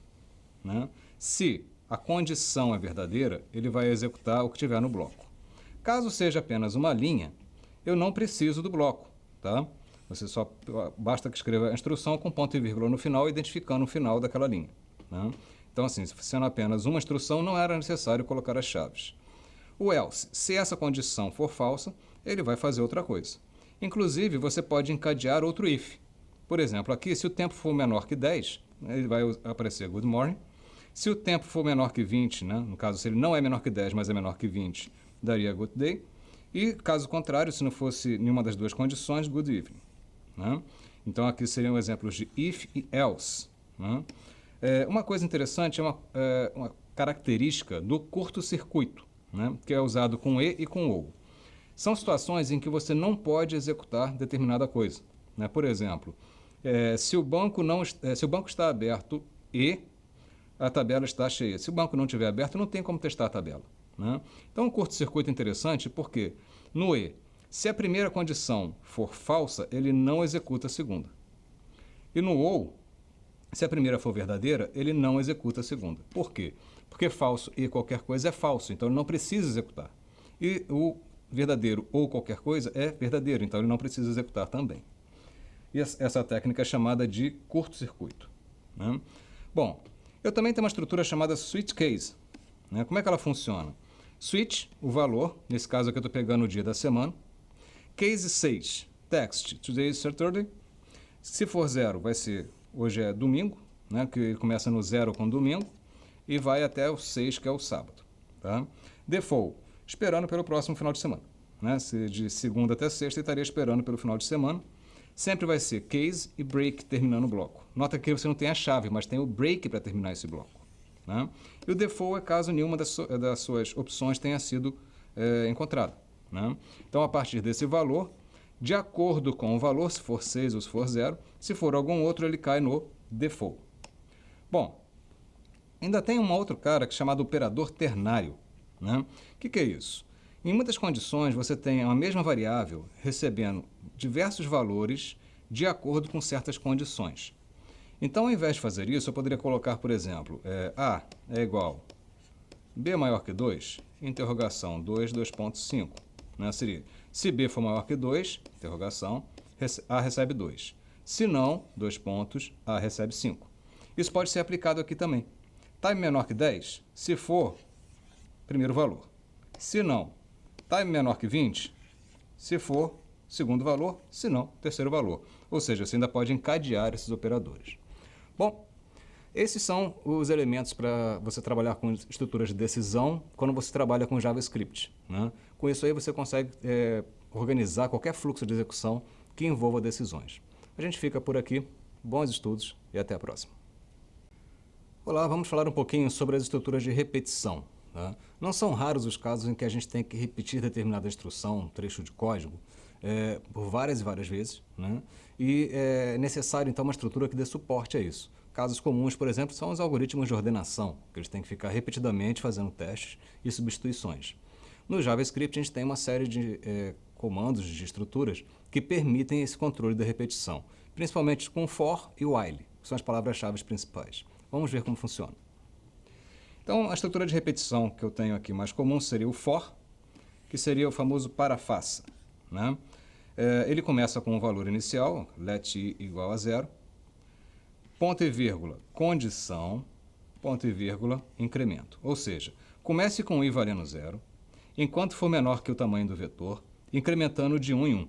né? Se a condição é verdadeira, ele vai executar o que tiver no bloco. Caso seja apenas uma linha, eu não preciso do bloco, tá? Você só basta que escreva a instrução com ponto e vírgula no final, identificando o final daquela linha, né? Então, assim, se sendo apenas uma instrução, não era necessário colocar as chaves. O else, se essa condição for falsa, ele vai fazer outra coisa. Inclusive, você pode encadear outro if. Por exemplo, aqui, se o tempo for menor que 10, ele vai aparecer good morning. Se o tempo for menor que 20, né, no caso, se ele não é menor que 10, mas é menor que 20, daria good day. E, caso contrário, se não fosse nenhuma das duas condições, good evening, né? Então, aqui seriam exemplos de if e else, né? Uma coisa interessante é uma característica do curto-circuito, né, que é usado com e com ou. São situações em que você não pode executar determinada coisa, né? Por exemplo, se o banco está aberto e a tabela está cheia. Se o banco não estiver aberto, não tem como testar a tabela, né? Então, um curto-circuito é interessante porque no e, se a primeira condição for falsa, ele não executa a segunda. E no ou, se a primeira for verdadeira, ele não executa a segunda. Por quê? Porque falso e qualquer coisa é falso, então ele não precisa executar. E o verdadeiro ou qualquer coisa é verdadeiro, então ele não precisa executar também. E essa técnica é chamada de curto-circuito, né? Bom, eu também tenho uma estrutura chamada switch case, né? Como é que ela funciona? Switch, o valor, nesse caso aqui eu estou pegando o dia da semana. Case 6, text, today is Saturday. Se for 0, vai ser, hoje é domingo, né? Que ele começa no 0 com domingo e vai até o 6, que é o sábado, tá? Default, esperando pelo próximo final de semana, né? Se de segunda até sexta, eu estaria esperando pelo final de semana. Sempre vai ser case e break terminando o bloco. Nota que você não tem a chave, mas tem o break para terminar esse bloco, né? E o default é caso nenhuma das suas opções tenha sido encontrada, né? Então, a partir desse valor, de acordo com o valor, se for 6 ou se for 0, se for algum outro, ele cai no default. Bom, ainda tem um outro cara que é chamado operador ternário, né? O que é isso? Em muitas condições, você tem a mesma variável recebendo diversos valores de acordo com certas condições. Então, ao invés de fazer isso, eu poderia colocar, por exemplo, A é igual B maior que 2, interrogação 2, 2.5. Né? Seria, se B for maior que 2, interrogação, A recebe 2. Se não, 2 pontos, A recebe 5. Isso pode ser aplicado aqui também. Time menor que 10, se for, primeiro valor. Se não, time menor que 20, se for, segundo valor, se não, terceiro valor. Ou seja, você ainda pode encadear esses operadores. Bom, esses são os elementos para você trabalhar com estruturas de decisão quando você trabalha com JavaScript, né? Com isso aí você consegue organizar qualquer fluxo de execução que envolva decisões. A gente fica por aqui, bons estudos e até a próxima. Olá, vamos falar um pouquinho sobre as estruturas de repetição, tá? Não são raros os casos em que a gente tem que repetir determinada instrução, um trecho de código, por várias e várias vezes, né? E é necessário, então, uma estrutura que dê suporte a isso. Casos comuns, por exemplo, são os algoritmos de ordenação, que eles têm que ficar repetidamente fazendo testes e substituições. No JavaScript, a gente tem uma série de comandos, de estruturas, que permitem esse controle da repetição, principalmente com for e while, que são as palavras-chave principais. Vamos ver como funciona. Então, a estrutura de repetição que eu tenho aqui mais comum seria o for, que seria o famoso parafaça, né? Ele começa com um valor inicial, let i igual a 0, ponto e vírgula, condição, ponto e vírgula, incremento. Ou seja, comece com i valendo 0, enquanto for menor que o tamanho do vetor, incrementando de 1 em 1.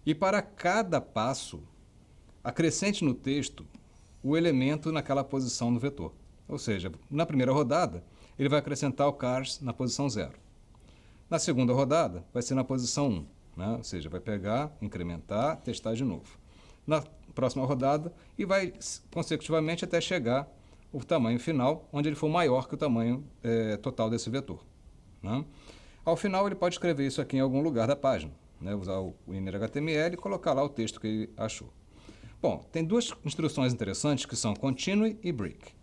E para cada passo, acrescente no texto o elemento naquela posição do vetor. Ou seja, na primeira rodada, ele vai acrescentar o cars na posição 0. Na segunda rodada, vai ser na posição 1, né? Ou seja, vai pegar, incrementar, testar de novo. Na próxima rodada, e vai consecutivamente até chegar o tamanho final, onde ele for maior que o tamanho total desse vetor, né? Ao final, ele pode escrever isso aqui em algum lugar da página, né? Usar o inner HTML e colocar lá o texto que ele achou. Bom, tem duas instruções interessantes que são continue e break.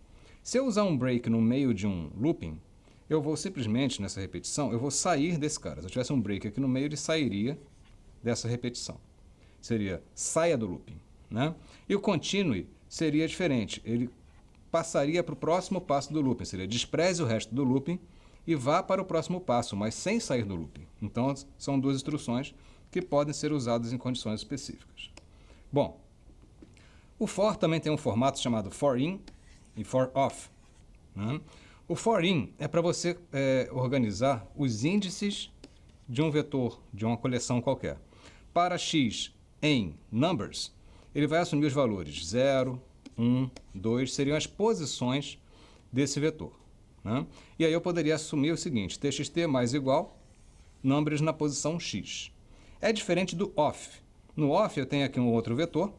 Se eu usar um break no meio de um looping, eu vou simplesmente, nessa repetição, eu vou sair desse cara. Se eu tivesse um break aqui no meio, ele sairia dessa repetição. Seria saia do looping, né? E o continue seria diferente. Ele passaria para o próximo passo do looping. Seria despreze o resto do looping e vá para o próximo passo, mas sem sair do looping. Então, são duas instruções que podem ser usadas em condições específicas. Bom, o for também tem um formato chamado for in e for off, né? O for in é para você organizar os índices de um vetor, de uma coleção qualquer. Para x em numbers, ele vai assumir os valores 0, 1, 2, seriam as posições desse vetor, né? E aí eu poderia assumir o seguinte, txt mais igual, numbers na posição x. É diferente do off. No off eu tenho aqui um outro vetor,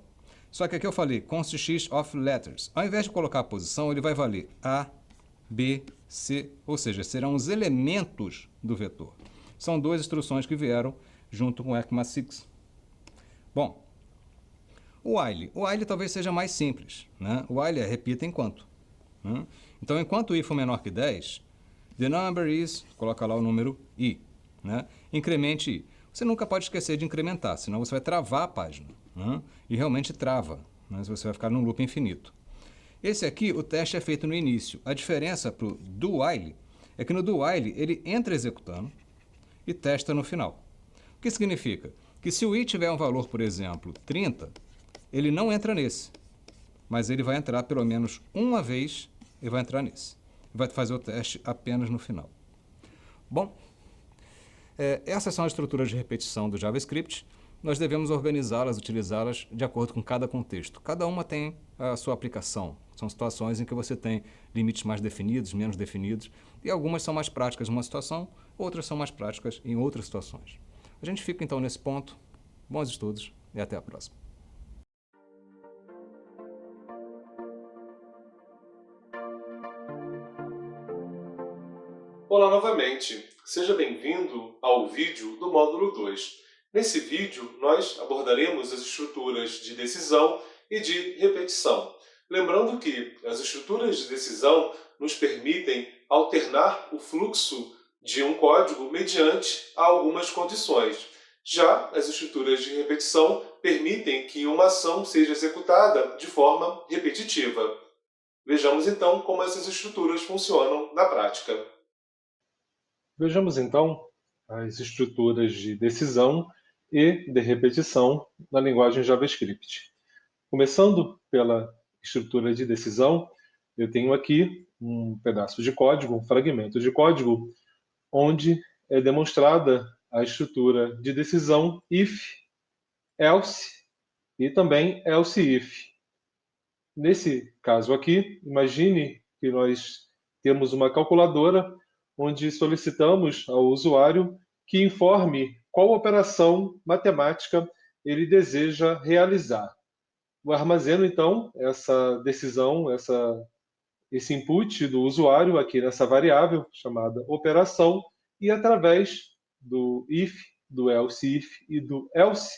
só que aqui eu falei const x of letters. Ao invés de colocar a posição, ele vai valer A, B, ou seja, serão os elementos do vetor. São duas instruções que vieram junto com o ECMASIX. Bom, o while. O while talvez seja mais simples, né? O while é repita enquanto. Né? Então, enquanto o i for menor que 10, the number is, coloca lá o número i. Né? Incremente i. Você nunca pode esquecer de incrementar, senão você vai travar a página. Né? E realmente trava, mas você vai ficar num loop infinito. Esse aqui, o teste é feito no início. A diferença para o do while é que no do while ele entra executando e testa no final. O que significa? Que se o i tiver um valor, por exemplo, 30, ele não entra nesse, mas ele vai entrar pelo menos uma vez e vai entrar nesse. Vai fazer o teste apenas no final. Bom, essas são as estruturas de repetição do JavaScript. Nós devemos organizá-las, utilizá-las de acordo com cada contexto. Cada uma tem a sua aplicação. São situações em que você tem limites mais definidos, menos definidos, e algumas são mais práticas em uma situação, outras são mais práticas em outras situações. A gente fica então nesse ponto. Bons estudos e até a próxima. Olá novamente, seja bem-vindo ao vídeo do módulo 2. Nesse vídeo, nós abordaremos as estruturas de decisão e de repetição. Lembrando que as estruturas de decisão nos permitem alternar o fluxo de um código mediante algumas condições. Já as estruturas de repetição permitem que uma ação seja executada de forma repetitiva. Vejamos então como essas estruturas funcionam na prática. Vejamos então as estruturas de decisão e de repetição na linguagem JavaScript. Começando pela estrutura de decisão, eu tenho aqui um pedaço de código, um fragmento de código, onde é demonstrada a estrutura de decisão if, else e também else if. Nesse caso aqui, imagine que nós temos uma calculadora onde solicitamos ao usuário que informe qual operação matemática ele deseja realizar. Eu armazeno, então, essa decisão, esse input do usuário aqui nessa variável chamada operação, e através do if, do else if e do else,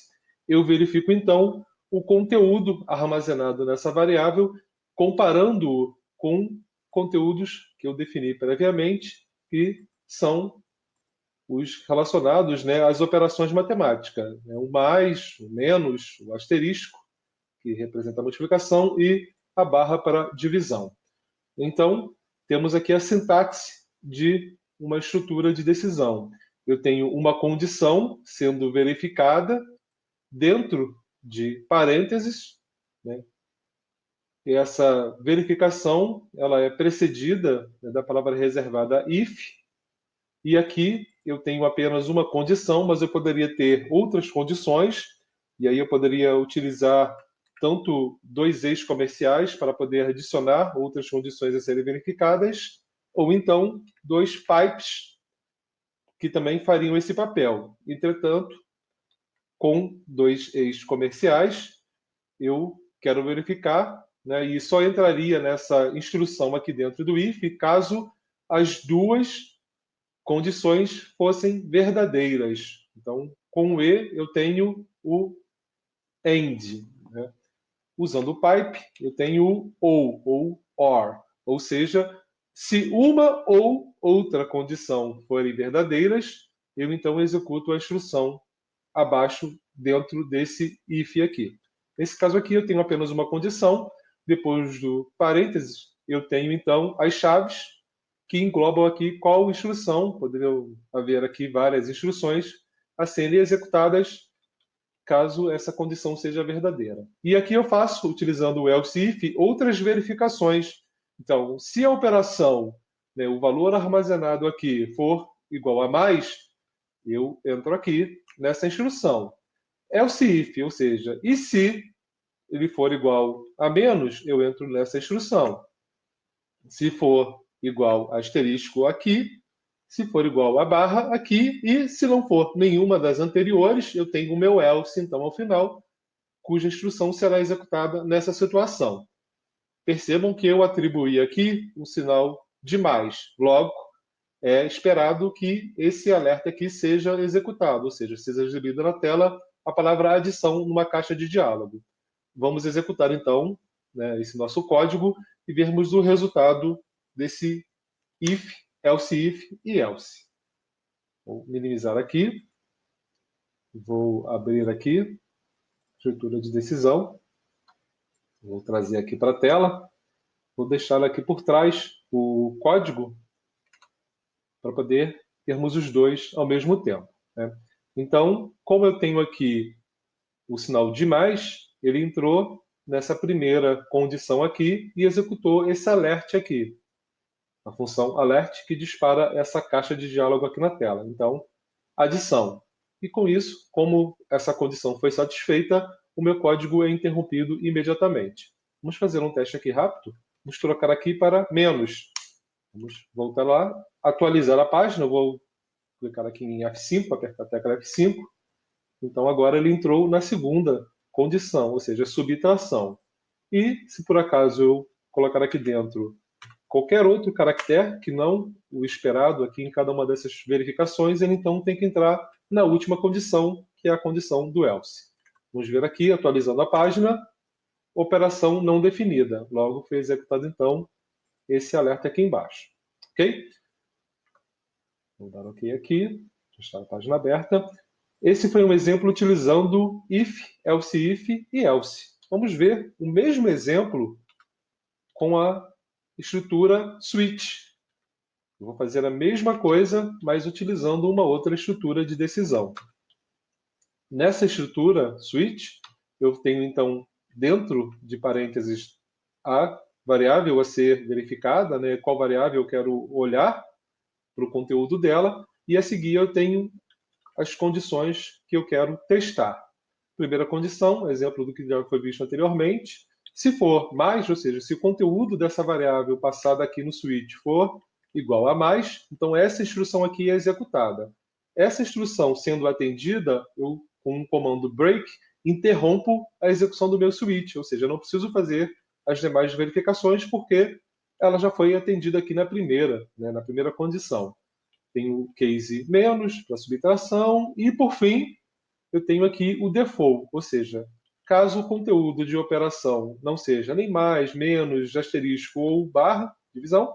eu verifico, então, o conteúdo armazenado nessa variável, comparando-o com conteúdos que eu defini previamente, que são os relacionados, né, às operações matemáticas, né, o mais, o menos, o asterisco, que representa a multiplicação, e a barra para divisão. Então, temos aqui a sintaxe de uma estrutura de decisão. Eu tenho uma condição sendo verificada dentro de parênteses, né? E essa verificação ela é precedida, né, da palavra reservada if, e aqui eu tenho apenas uma condição, mas eu poderia ter outras condições, e aí eu poderia utilizar tanto dois eixos comerciais para poder adicionar outras condições a serem verificadas, ou então dois pipes que também fariam esse papel. Entretanto, com dois eixos comerciais, eu quero verificar, né, e só entraria nessa instrução aqui dentro do if caso as duas condições fossem verdadeiras. Então, com o e, eu tenho o AND. Né? Usando o pipe, eu tenho o ou OR. Ou seja, se uma ou outra condição forem verdadeiras, eu então executo a instrução abaixo dentro desse if aqui. Nesse caso aqui, eu tenho apenas uma condição. Depois do parênteses, eu tenho então as chaves que englobam aqui qual instrução. Poderiam haver aqui várias instruções a serem executadas caso essa condição seja verdadeira. E aqui eu faço, utilizando o else if, outras verificações. Então, se a operação, né, o valor armazenado aqui for igual a mais, eu entro aqui nessa instrução. Else if, ou seja, e se ele for igual a menos, eu entro nessa instrução. Se for igual a asterisco aqui, se for igual a barra aqui, e se não for nenhuma das anteriores, eu tenho o meu else, então, ao final, cuja instrução será executada nessa situação. Percebam que eu atribuí aqui um sinal de mais. Logo, é esperado que esse alerta aqui seja executado, ou seja, seja exibida na tela a palavra adição numa caixa de diálogo. Vamos executar, então, né, esse nosso código e vermos o resultado desse if, else if e else. Vou minimizar aqui. Vou abrir aqui, estrutura de decisão. Vou trazer aqui para a tela. Vou deixar aqui por trás o código para poder termos os dois ao mesmo tempo, né? Então, como eu tenho aqui o sinal de mais, ele entrou nessa primeira condição aqui e executou esse alert aqui. A função alert que dispara essa caixa de diálogo aqui na tela. Então, adição. E com isso, como essa condição foi satisfeita, o meu código é interrompido imediatamente. Vamos fazer um teste aqui rápido. Vamos trocar aqui para menos. Vamos voltar lá, atualizar a página. Eu vou clicar aqui em F5, apertar a tecla F5. Então, agora ele entrou na segunda condição, ou seja, subtração. E, se por acaso eu colocar aqui dentro qualquer outro caractere que não o esperado aqui em cada uma dessas verificações, ele então tem que entrar na última condição, que é a condição do else. Vamos ver aqui, atualizando a página, operação não definida. Logo foi executado, então, esse alerta aqui embaixo. Ok? Vou dar OK aqui, deixar a página aberta. Esse foi um exemplo utilizando if, else if e else. Vamos ver o mesmo exemplo com a estrutura switch. Eu vou fazer a mesma coisa, mas utilizando uma outra estrutura de decisão. Nessa estrutura switch, eu tenho, então, dentro de parênteses, a variável a ser verificada, né? Qual variável eu quero olhar para o conteúdo dela, e a seguir eu tenho as condições que eu quero testar. Primeira condição, exemplo do que já foi visto anteriormente, se for mais, ou seja, se o conteúdo dessa variável passada aqui no switch for igual a mais, então essa instrução aqui é executada. Essa instrução sendo atendida, eu, com o comando break, interrompo a execução do meu switch, ou seja, eu não preciso fazer as demais verificações porque ela já foi atendida aqui na primeira, né, na primeira condição. Tenho o case menos para subtração e, por fim, eu tenho aqui o default, ou seja, caso o conteúdo de operação não seja nem mais, menos, asterisco ou barra, divisão,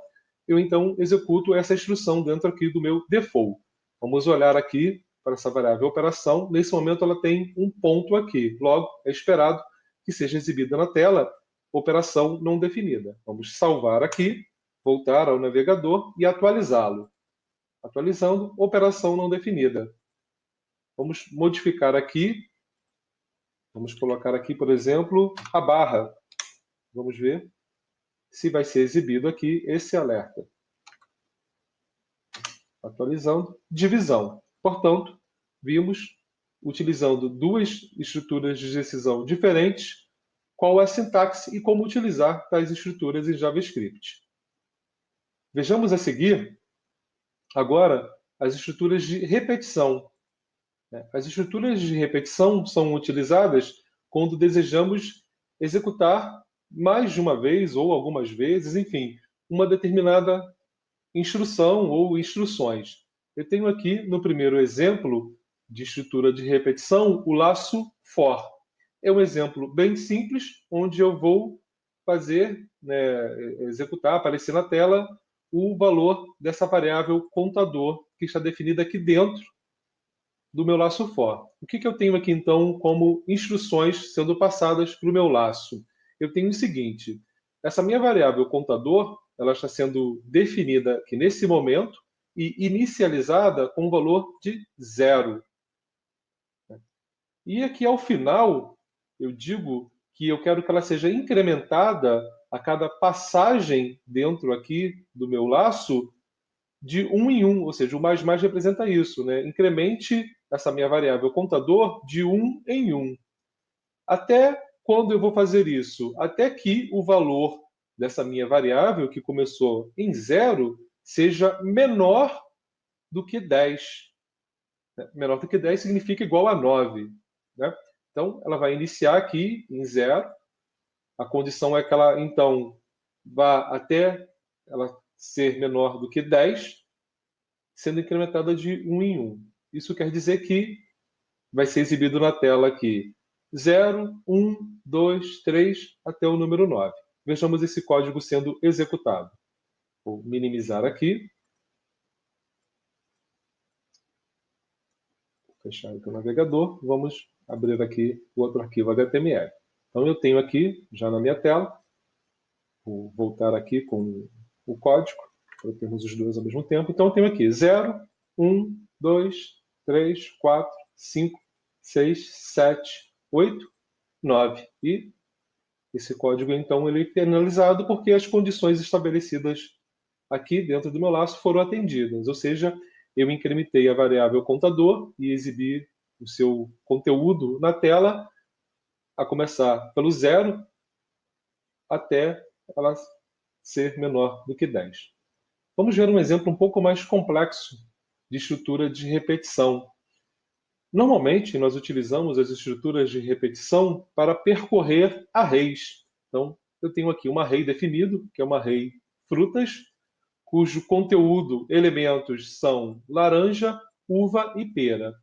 eu então executo essa instrução dentro aqui do meu default. Vamos olhar aqui para essa variável operação. Nesse momento ela tem um ponto aqui. Logo, é esperado que seja exibida na tela operação não definida. Vamos salvar aqui, voltar ao navegador e atualizá-lo. Atualizando, operação não definida. Vamos modificar aqui. Vamos colocar aqui, por exemplo, a barra. Vamos ver se vai ser exibido aqui esse alerta. Atualizando, divisão. Portanto, vimos, utilizando duas estruturas de decisão diferentes, qual é a sintaxe e como utilizar tais estruturas em JavaScript. Vejamos a seguir, agora, as estruturas de repetição. As estruturas de repetição são utilizadas quando desejamos executar mais de uma vez ou algumas vezes, enfim, uma determinada instrução ou instruções. Eu tenho aqui, no primeiro exemplo de estrutura de repetição, o laço for. É um exemplo bem simples, onde eu vou fazer, né, executar, aparecer na tela, o valor dessa variável contador que está definida aqui dentro do meu laço for. O que eu tenho aqui, então, como instruções sendo passadas para o meu laço? Eu tenho o seguinte, essa minha variável contador, ela está sendo definida aqui nesse momento e inicializada com um valor de 0. E aqui ao final, eu digo que eu quero que ela seja incrementada a cada passagem dentro aqui do meu laço de 1 em 1, ou seja, o mais representa isso, né? Incremente essa minha variável contador de 1 em 1. Até quando eu vou fazer isso? Até que o valor dessa minha variável, que começou em 0, seja menor do que 10. Menor do que 10 significa igual a 9. Né? Então, ela vai iniciar aqui em 0. A condição é que ela, então, vá até ela ser menor do que 10, sendo incrementada de 1 em 1. Isso quer dizer que vai ser exibido na tela aqui 0, 1, 2, 3, até o número 9. Vejamos esse código sendo executado. Vou minimizar aqui. Vou fechar aqui o navegador. Vamos abrir aqui o outro arquivo HTML. Então, eu tenho aqui, já na minha tela, vou voltar aqui com o código, para termos os dois ao mesmo tempo. Então, eu tenho aqui 0, 1, 2, 3, 4, 5, 6, 7, 8, 9. E esse código, então, ele é penalizado porque as condições estabelecidas aqui dentro do meu laço foram atendidas. Ou seja, eu incrementei a variável contador e exibi o seu conteúdo na tela, a começar pelo 0 até ela ser menor do que 10. Vamos ver um exemplo um pouco mais complexo de estrutura de repetição. Normalmente, nós utilizamos as estruturas de repetição para percorrer arrays. Então, eu tenho aqui um array definido, que é um array frutas, cujo conteúdo, elementos são laranja, uva e pera.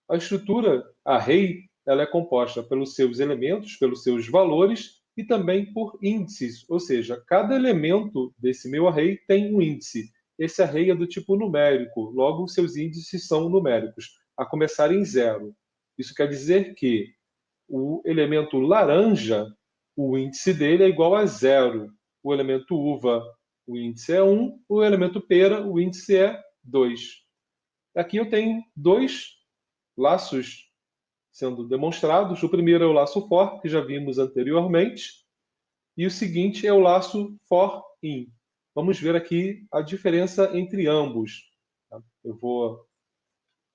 A estrutura array ela é composta pelos seus elementos, pelos seus valores e também por índices, ou seja, cada elemento desse meu array tem um índice. Esse array é do tipo numérico, logo os seus índices são numéricos, a começar em 0. Isso quer dizer que o elemento laranja, o índice dele é igual a 0. O elemento uva, o índice é 1. O elemento pera, o índice é 2. Aqui eu tenho dois laços sendo demonstrados. O primeiro é o laço for, que já vimos anteriormente. E o seguinte é o laço for in. Vamos ver aqui a diferença entre ambos. Eu vou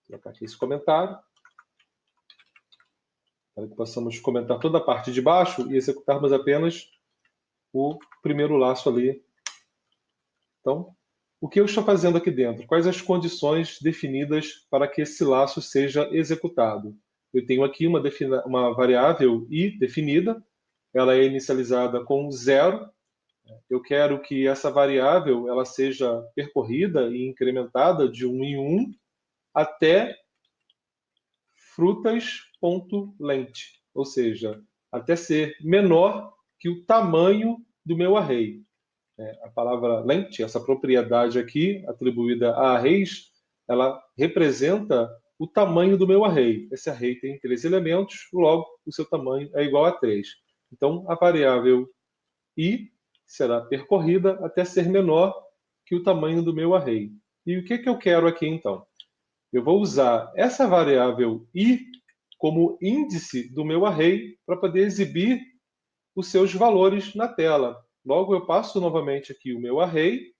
trocar aqui esse comentário, para que possamos comentar toda a parte de baixo e executarmos apenas o primeiro laço ali. Então, o que eu estou fazendo aqui dentro? Quais as condições definidas para que esse laço seja executado? Eu tenho aqui uma variável i definida, ela é inicializada com 0. Eu quero que essa variável ela seja percorrida e incrementada de 1 em 1 até frutas.length, ou seja, até ser menor que o tamanho do meu array. A palavra length, essa propriedade aqui, atribuída a arrays, ela representa o tamanho do meu array. Esse array tem 3 elementos, logo o seu tamanho é igual a 3. Então, a variável i será percorrida até ser menor que o tamanho do meu array. E o que eu quero aqui, então? Eu vou usar essa variável i como índice do meu array para poder exibir os seus valores na tela. Logo, eu passo novamente aqui o meu array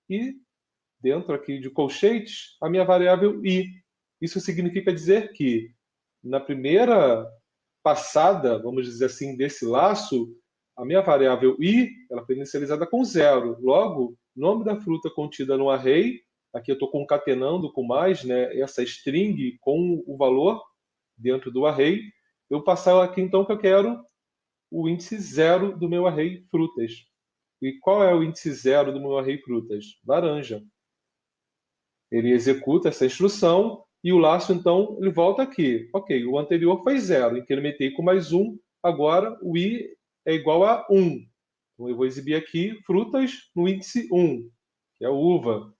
e, dentro aqui de colchetes, a minha variável i. Isso significa dizer que, na primeira passada, vamos dizer assim, desse laço, a minha variável i ela foi inicializada com 0. Logo, nome da fruta contida no array, aqui eu estou concatenando com mais, né, essa string com o valor dentro do array. Eu passar aqui, então, que eu quero o índice 0 do meu array frutas. E qual é o índice 0 do meu array frutas? Laranja. Ele executa essa instrução e o laço, então, ele volta aqui. Ok, o anterior foi 0, incrementei com mais 1, agora o i é igual a 1. Então, eu vou exibir aqui frutas no índice 1, que é a uva.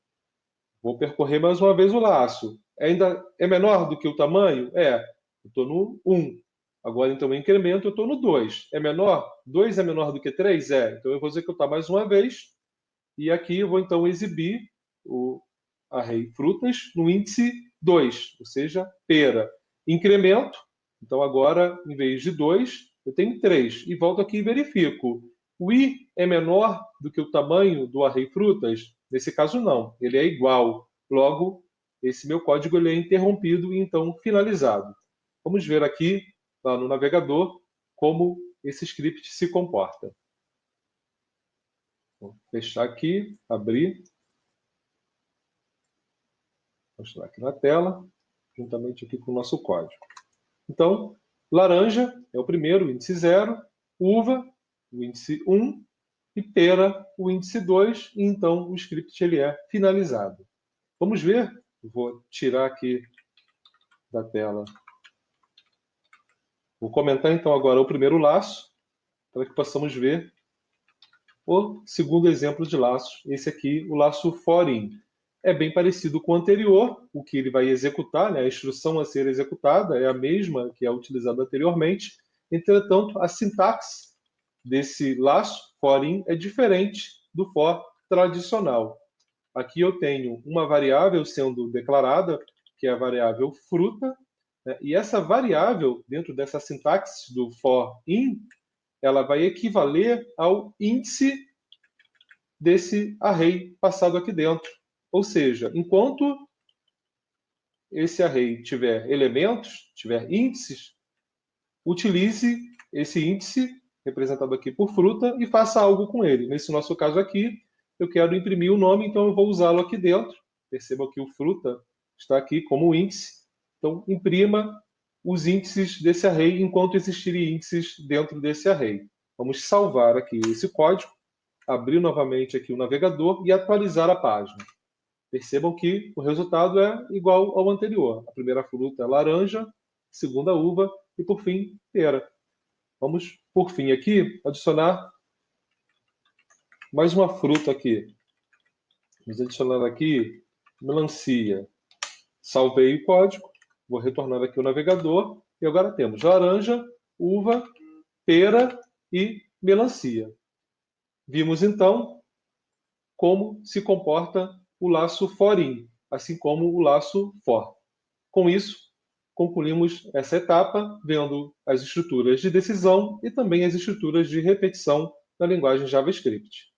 Vou percorrer mais uma vez o laço. Ainda é menor do que o tamanho? É. Eu estou no 1. Agora, então, eu incremento, eu estou no 2. É menor? 2 é menor do que 3? É. Então, eu vou executar mais uma vez. E aqui eu vou, então, exibir o array frutas no índice 2, ou seja, pera. Incremento. Então, agora, em vez de 2, eu tenho 3. E volto aqui e verifico. O i é menor do que o tamanho do array frutas? Nesse caso, não. Ele é igual. Logo, esse meu código ele é interrompido e, então, finalizado. Vamos ver aqui, lá no navegador, como esse script se comporta. Vou fechar aqui, abrir. Vou mostrar aqui na tela, juntamente aqui com o nosso código. Então, laranja é o primeiro, o índice 0. Uva, o índice 1. e pera o índice 2, e então o script ele é finalizado. Vamos ver? Vou tirar aqui da tela. Vou comentar então agora o primeiro laço, para que possamos ver o segundo exemplo de laço. Esse aqui, o laço for-in. É bem parecido com o anterior, o que ele vai executar, né? A instrução a ser executada é a mesma que é utilizada anteriormente. Entretanto, a sintaxe desse laço for-in é diferente do for tradicional. Aqui eu tenho uma variável sendo declarada, que é a variável fruta, né? E essa variável, dentro dessa sintaxe do for-in, ela vai equivaler ao índice desse array passado aqui dentro. Ou seja, enquanto esse array tiver elementos, tiver índices, utilize esse índice, representado aqui por fruta, e faça algo com ele. Nesse nosso caso aqui, eu quero imprimir o nome, então eu vou usá-lo aqui dentro. Perceba que o fruta está aqui como índice. Então, imprima os índices desse array enquanto existirem índices dentro desse array. Vamos salvar aqui esse código, abrir novamente aqui o navegador e atualizar a página. Percebam que o resultado é igual ao anterior. A primeira fruta é laranja, a segunda uva e, por fim, pera. Vamos, por fim, aqui, adicionar mais uma fruta aqui. Vamos adicionar aqui melancia. Salvei o código, vou retornar aqui o navegador e agora temos laranja, uva, pera e melancia. Vimos, então, como se comporta o laço for-in, assim como o laço for. Com isso, concluímos essa etapa vendo as estruturas de decisão e também as estruturas de repetição na linguagem JavaScript.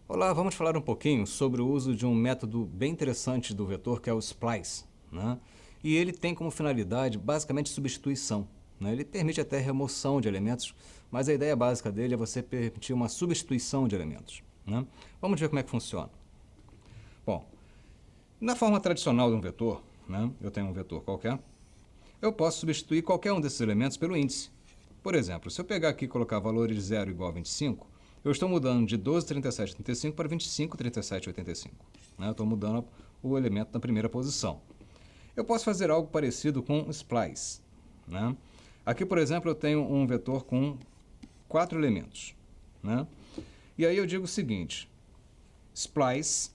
Olá, vamos falar um pouquinho sobre o uso de um método bem interessante do vetor, que é o splice, né? E ele tem como finalidade basicamente substituição, né? Ele permite até remoção de elementos, mas a ideia básica dele é você permitir uma substituição de elementos, né? Vamos ver como é que funciona. Bom, na forma tradicional de um vetor, né? Eu tenho um vetor qualquer, eu posso substituir qualquer um desses elementos pelo índice. Por exemplo, se eu pegar aqui e colocar valores de 0 igual a 25, eu estou mudando de 12,37,85 para 25,37,85. Né? Eu estou mudando o elemento na primeira posição. Eu posso fazer algo parecido com splice, né? Aqui, por exemplo, eu tenho um vetor com 4 elementos, né? E aí eu digo o seguinte: splice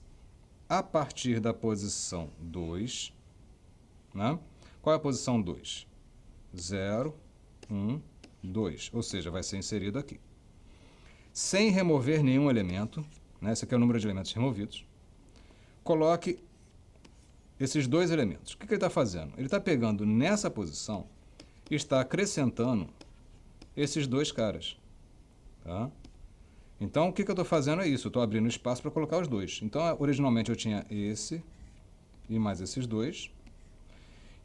a partir da posição 2, né? Qual é a posição 2? 0, 1, 2, ou seja, vai ser inserido aqui. Sem remover nenhum elemento, né? Esse aqui é o número de elementos removidos. Coloque esses dois elementos. O que ele está fazendo? Ele está pegando nessa posição e está acrescentando esses dois caras. Tá? Então, o que eu estou fazendo é isso. Eu estou abrindo espaço para colocar os dois. Então, originalmente eu tinha esse e mais esses dois.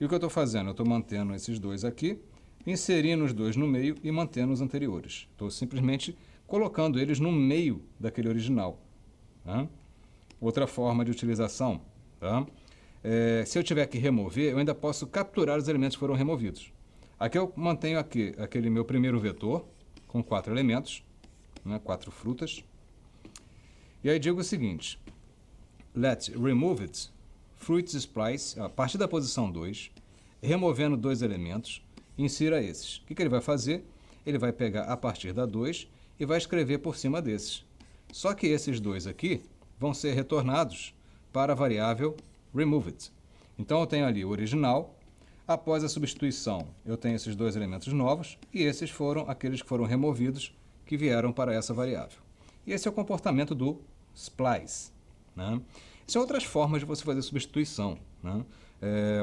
E o que eu estou fazendo? Eu estou mantendo esses dois aqui, inserindo os dois no meio e mantendo os anteriores. Estou simplesmente colocando eles no meio daquele original. Tá? Outra forma de utilização. Tá? Se eu tiver que remover, eu ainda posso capturar os elementos que foram removidos. Aqui eu mantenho aquele meu primeiro vetor, com 4 elementos, né, 4 frutas. E aí digo o seguinte: let remove it, fruits splice, a partir da posição 2, removendo 2 elementos, insira esses. O que ele vai fazer? Ele vai pegar a partir da 2 e vai escrever por cima desses. Só que esses dois aqui vão ser retornados para a variável removed. Então eu tenho ali o original. Após a substituição, eu tenho esses dois elementos novos e esses foram aqueles que foram removidos, que vieram para essa variável. E esse é o comportamento do splice, né? São outras formas de você fazer substituição, né?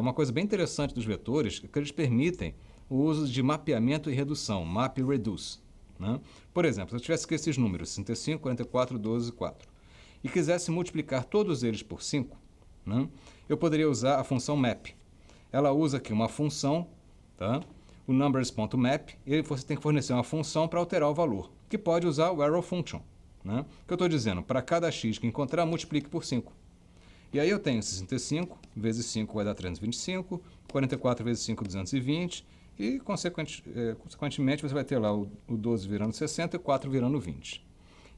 Uma coisa bem interessante dos vetores é que eles permitem o uso de mapeamento e redução, map e reduce, né? Por exemplo, se eu tivesse aqui esses números, 65, 44, 12 e 4, e quisesse multiplicar todos eles por 5, né, eu poderia usar a função map. Ela usa aqui uma função, tá? O numbers.map, e você tem que fornecer uma função para alterar o valor, que pode usar o arrow function, né? Que eu estou dizendo, para cada x que encontrar, multiplique por 5. E aí eu tenho 65 vezes 5 vai dar 325, 44 vezes 5, 220, e consequentemente você vai ter lá o 12 virando 60 e o 4 virando 20.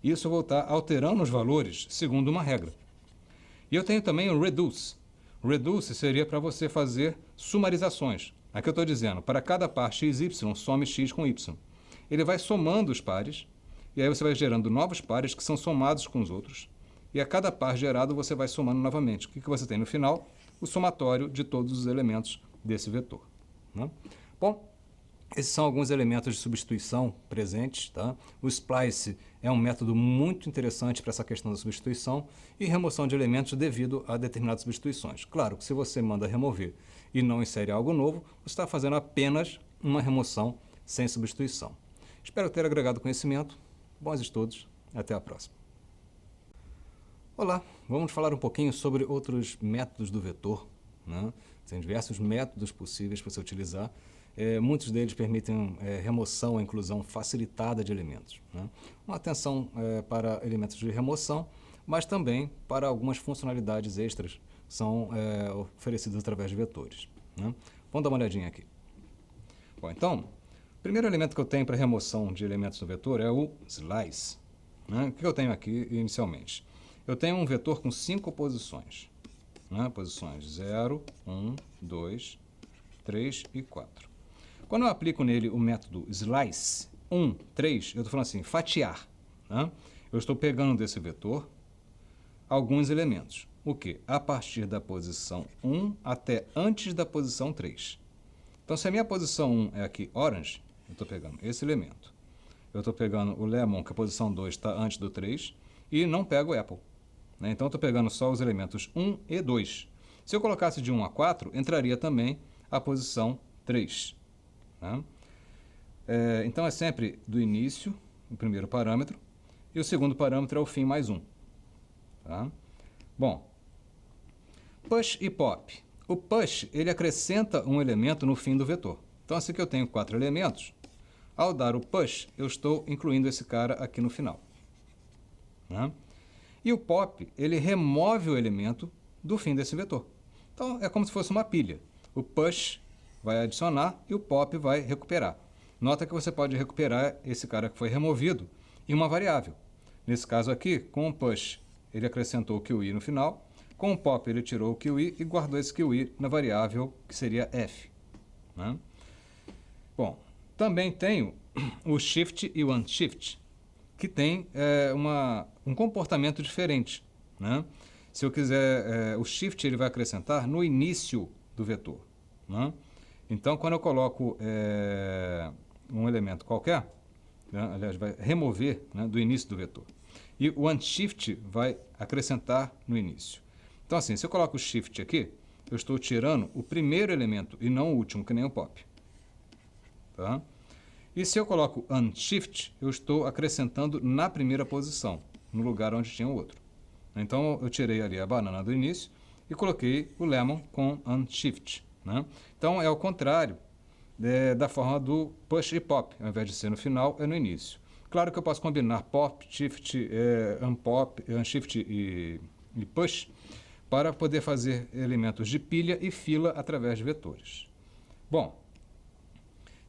Isso eu vou estar alterando os valores segundo uma regra. E eu tenho também o reduce. Reduce seria para você fazer sumarizações. Aqui eu estou dizendo, para cada par x, y, some x com y. Ele vai somando os pares, e aí você vai gerando novos pares que são somados com os outros. E a cada par gerado você vai somando novamente. O que você tem no final? O somatório de todos os elementos desse vetor. Né? Bom, esses são alguns elementos de substituição presentes. Tá? O splice é um método muito interessante para essa questão da substituição e remoção de elementos devido a determinadas substituições. Claro que se você manda remover e não insere algo novo, você está fazendo apenas uma remoção sem substituição. Espero ter agregado conhecimento. Bons estudos. Até a próxima. Olá, vamos falar um pouquinho sobre outros métodos do vetor. Né? Tem diversos métodos possíveis para você utilizar. Muitos deles permitem remoção ou inclusão facilitada de elementos. Né? Uma atenção para elementos de remoção, mas também para algumas funcionalidades extras que são oferecidas através de vetores. Né? Vamos dar uma olhadinha aqui. Bom, então, o primeiro elemento que eu tenho para remoção de elementos no vetor é o slice. Né? O que eu tenho aqui inicialmente? Eu tenho um vetor com 5 posições. Né? Posições 0, 1, 2, 3 e 4. Quando eu aplico nele o método slice, 1, 3, eu estou falando assim, fatiar. Né? Eu estou pegando desse vetor alguns elementos. O quê? A partir da posição 1 até antes da posição 3. Então, se a minha posição 1 é aqui orange, eu estou pegando esse elemento. Eu estou pegando o lemon, que a posição 2 está antes do 3, e não pego o apple. Né? Então, eu estou pegando só os elementos 1 e 2. Se eu colocasse de 1 a 4, entraria também a posição 3. Né? Então, é sempre do início, o primeiro parâmetro, e o segundo parâmetro é o fim mais 1. Tá? Bom, push e pop. O push, ele acrescenta um elemento no fim do vetor. Então, assim que eu tenho 4 elementos, ao dar o push, eu estou incluindo esse cara aqui no final. Né? E o pop, ele remove o elemento do fim desse vetor. Então, é como se fosse uma pilha. O push vai adicionar e o pop vai recuperar. Nota que você pode recuperar esse cara que foi removido em uma variável. Nesse caso aqui, com o push, ele acrescentou o QI no final. Com o pop, ele tirou o QI e guardou esse QI na variável que seria f. Né? Bom, também tenho o shift e o unshift, que tem um comportamento diferente. Né? Se eu quiser, o shift ele vai acrescentar no início do vetor. Né? Então, quando eu coloco um elemento qualquer, né, aliás, vai remover, né, do início do vetor. E o unshift vai acrescentar no início. Então, assim, se eu coloco o shift aqui, eu estou tirando o primeiro elemento e não o último, que nem o pop. Tá? E se eu coloco unshift, eu estou acrescentando na primeira posição, no lugar onde tinha o outro. Então, eu tirei ali a banana do início e coloquei o lemon com unshift. Né? Então, é o contrário da forma do push e pop. Ao invés de ser no final, é no início. Claro que eu posso combinar pop, shift, unpop, unshift e push para poder fazer elementos de pilha e fila através de vetores. Bom,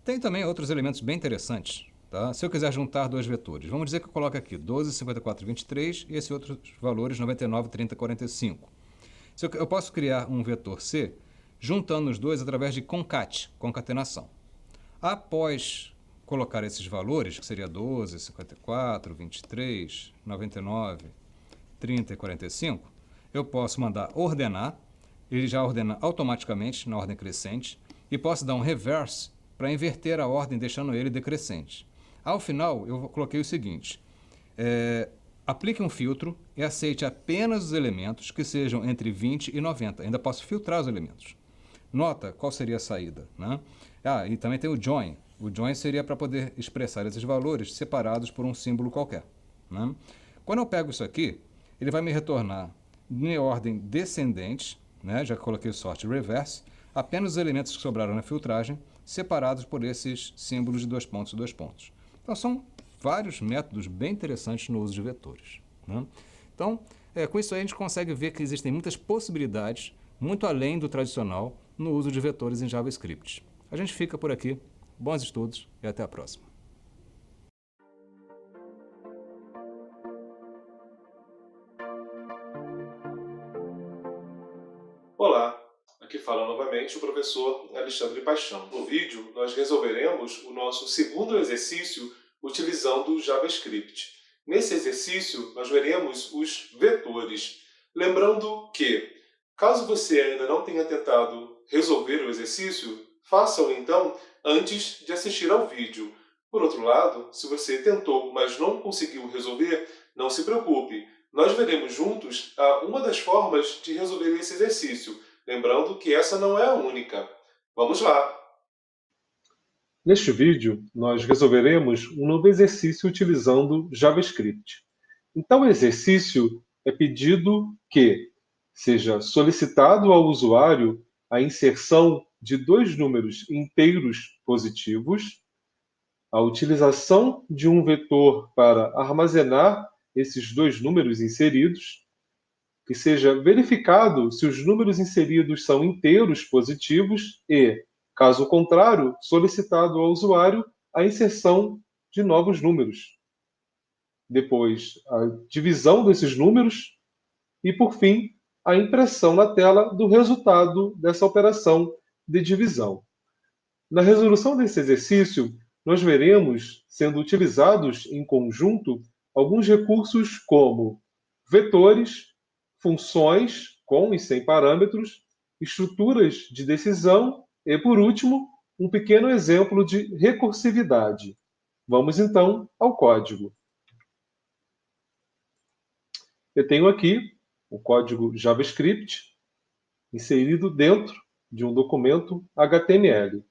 tem também outros elementos bem interessantes. Tá? Se eu quiser juntar dois vetores, vamos dizer que eu coloco aqui 12, 54, 23 e esses outros valores 99, 30, 45. Eu posso criar um vetor C juntando os dois através de concatenação. Após colocar esses valores, que seria 12, 54, 23, 99, 30 e 45, eu posso mandar ordenar, ele já ordena automaticamente na ordem crescente, e posso dar um reverse para inverter a ordem, deixando ele decrescente. Ao final, eu coloquei o seguinte, aplique um filtro e aceite apenas os elementos que sejam entre 20 e 90. Ainda posso filtrar os elementos. Nota qual seria a saída. Né? E também tem o join. O join seria para poder expressar esses valores separados por um símbolo qualquer. Né? Quando eu pego isso aqui, ele vai me retornar em ordem descendente, né? Já que coloquei o sort reverse, apenas os elementos que sobraram na filtragem, separados por esses símbolos de 2 pontos e 2 pontos. Então, são vários métodos bem interessantes no uso de vetores. Né? Então, Com isso aí a gente consegue ver que existem muitas possibilidades, muito além do tradicional, no uso de vetores em JavaScript. A gente fica por aqui. Bons estudos e até a próxima. Olá, aqui fala novamente o professor Alexandre Paixão. No vídeo, nós resolveremos o nosso segundo exercício utilizando o JavaScript. Nesse exercício, nós veremos os vetores. Lembrando que, caso você ainda não tenha tentado resolver o exercício, faça-o então antes de assistir ao vídeo. Por outro lado, se você tentou, mas não conseguiu resolver, não se preocupe. Nós veremos juntos uma das formas de resolver esse exercício, lembrando que essa não é a única. Vamos lá! Neste vídeo, nós resolveremos um novo exercício utilizando JavaScript. Então, o exercício é pedido que seja solicitado ao usuário a inserção de dois números inteiros positivos, a utilização de um vetor para armazenar esses dois números inseridos, que seja verificado se os números inseridos são inteiros positivos e, caso contrário, solicitado ao usuário a inserção de novos números. Depois, a divisão desses números e, por fim, a impressão na tela do resultado dessa operação de divisão. Na resolução desse exercício, nós veremos sendo utilizados em conjunto alguns recursos como vetores, funções com e sem parâmetros, estruturas de decisão e, por último, um pequeno exemplo de recursividade. Vamos então ao código. Eu tenho aqui o código JavaScript inserido dentro de um documento HTML.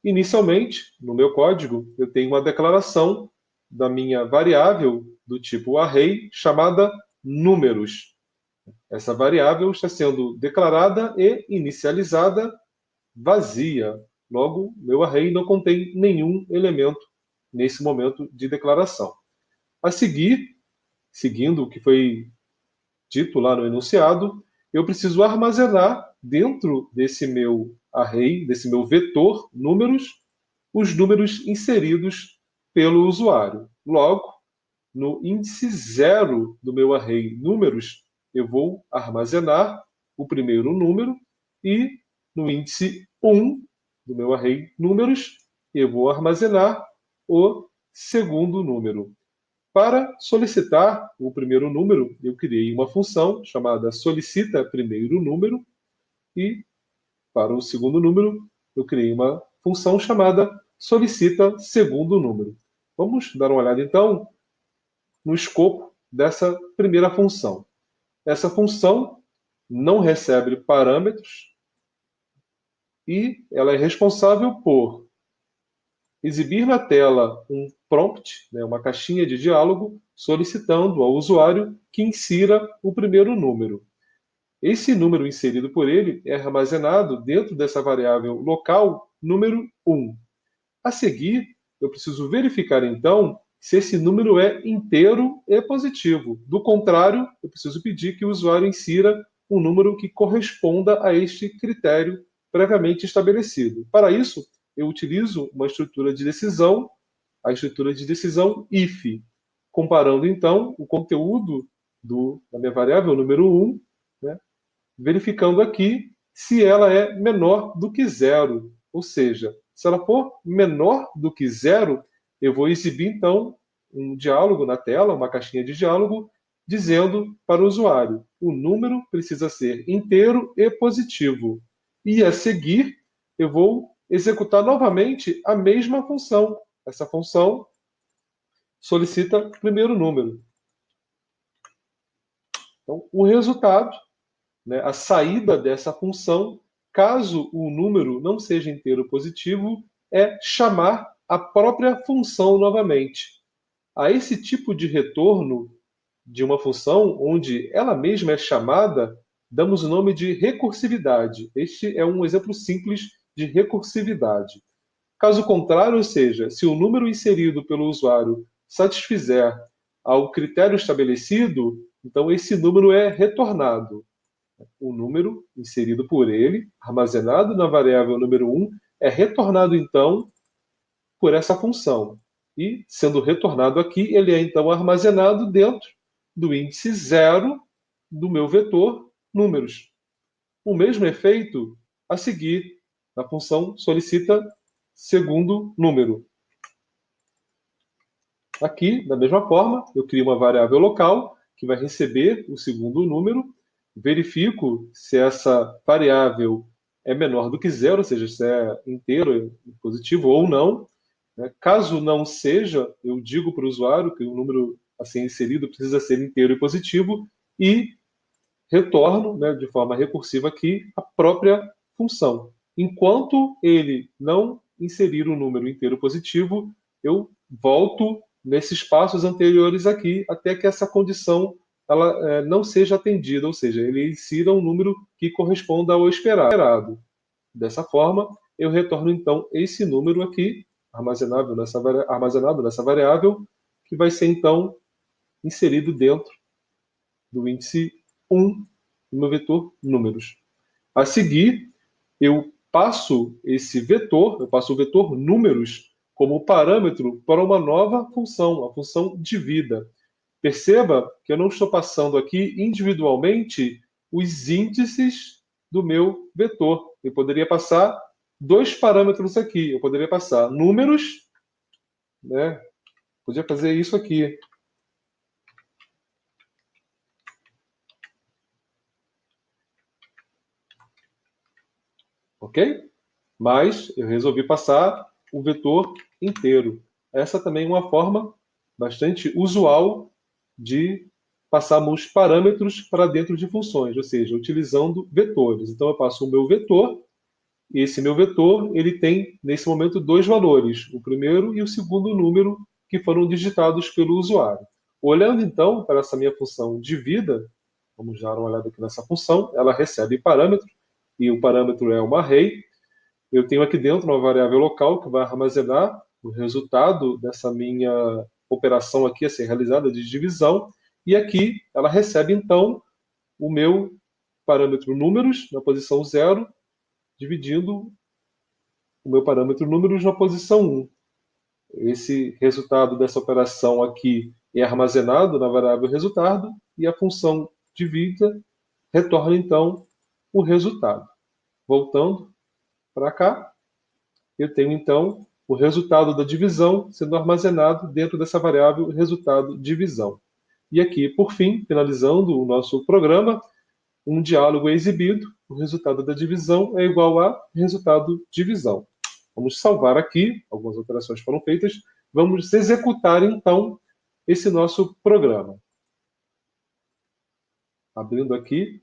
Inicialmente, no meu código, eu tenho uma declaração da minha variável do tipo array chamada números. Essa variável está sendo declarada e inicializada vazia. Logo, meu array não contém nenhum elemento nesse momento de declaração. A seguir, seguindo o que foi dito lá no enunciado, eu preciso armazenar dentro desse meu array, desse meu vetor números, os números inseridos pelo usuário. Logo, no índice 0 do meu array números, eu vou armazenar o primeiro número e no índice 1 do meu array números, eu vou armazenar o segundo número. Para solicitar o primeiro número, eu criei uma função chamada solicita primeiro número e para o segundo número, eu criei uma função chamada solicita segundo número. Vamos dar uma olhada então no escopo dessa primeira função. Essa função não recebe parâmetros e ela é responsável por exibir na tela um prompt, uma caixinha de diálogo, solicitando ao usuário que insira o primeiro número. Esse número inserido por ele é armazenado dentro dessa variável local número 1. A seguir, eu preciso verificar então se esse número é inteiro e positivo. Do contrário, eu preciso pedir que o usuário insira um número que corresponda a este critério previamente estabelecido. Para isso, eu utilizo uma estrutura de decisão, a estrutura de decisão if, comparando então o conteúdo da minha variável número 1, verificando aqui se ela é menor do que zero. Ou seja, se ela for menor do que zero, eu vou exibir então um diálogo na tela, uma caixinha de diálogo, dizendo para o usuário: o número precisa ser inteiro e positivo. E a seguir, eu vou executar novamente a mesma função. Essa função solicita o primeiro número. Então, o resultado, a saída dessa função, caso o número não seja inteiro positivo, é chamar a própria função novamente. A esse tipo de retorno de uma função, onde ela mesma é chamada, damos o nome de recursividade. Este é um exemplo simples de recursividade. Caso contrário, ou seja, se o número inserido pelo usuário satisfizer ao critério estabelecido, Então, esse número é retornado. O número inserido por ele, armazenado na variável número 1, é retornado, então, por essa função. E, sendo retornado aqui, ele é, então, armazenado dentro do índice 0 do meu vetor números. O mesmo efeito a seguir na função solicita segundo número. Aqui, da mesma forma, eu crio uma variável local que vai receber o segundo número, verifico se essa variável é menor do que zero, ou seja, se é inteiro, positivo ou não. Caso não seja, eu digo para o usuário que o número a ser inserido precisa ser inteiro e positivo e retorno, de forma recursiva aqui, a própria função. Enquanto ele não inserir o número inteiro positivo, eu volto nesses passos anteriores aqui até que essa condição ela não seja atendida, ou seja, ele insira um número que corresponda ao esperado. Dessa forma, eu retorno então esse número aqui, armazenado nessa variável, que vai ser então inserido dentro do índice 1 do meu vetor números. A seguir, eu passo o vetor números como parâmetro para uma nova função, a função dividida. Perceba que eu não estou passando aqui individualmente os índices do meu vetor. Eu poderia passar dois parâmetros aqui. Eu poderia passar números, podia fazer isso aqui. Ok? Mas eu resolvi passar o vetor inteiro. Essa também é uma forma bastante usual de passarmos parâmetros para dentro de funções, ou seja, utilizando vetores. Então eu passo o meu vetor, e esse meu vetor ele tem, nesse momento, dois valores, o primeiro e o segundo número que foram digitados pelo usuário. Olhando então para essa minha função divida, vamos dar uma olhada aqui nessa função, ela recebe parâmetro, e o parâmetro é uma array. Eu tenho aqui dentro uma variável local que vai armazenar o resultado dessa minha operação aqui a ser realizada de divisão, e aqui ela recebe então o meu parâmetro números na posição 0, dividindo o meu parâmetro números na posição 1. Esse resultado dessa operação aqui é armazenado na variável resultado, e a função divida retorna então o resultado. Voltando para cá, eu tenho então o resultado da divisão sendo armazenado dentro dessa variável resultado divisão. E aqui, por fim, finalizando o nosso programa, um diálogo é exibido, o resultado da divisão é igual a resultado divisão. Vamos salvar aqui, algumas operações foram feitas, vamos executar então esse nosso programa. Abrindo aqui.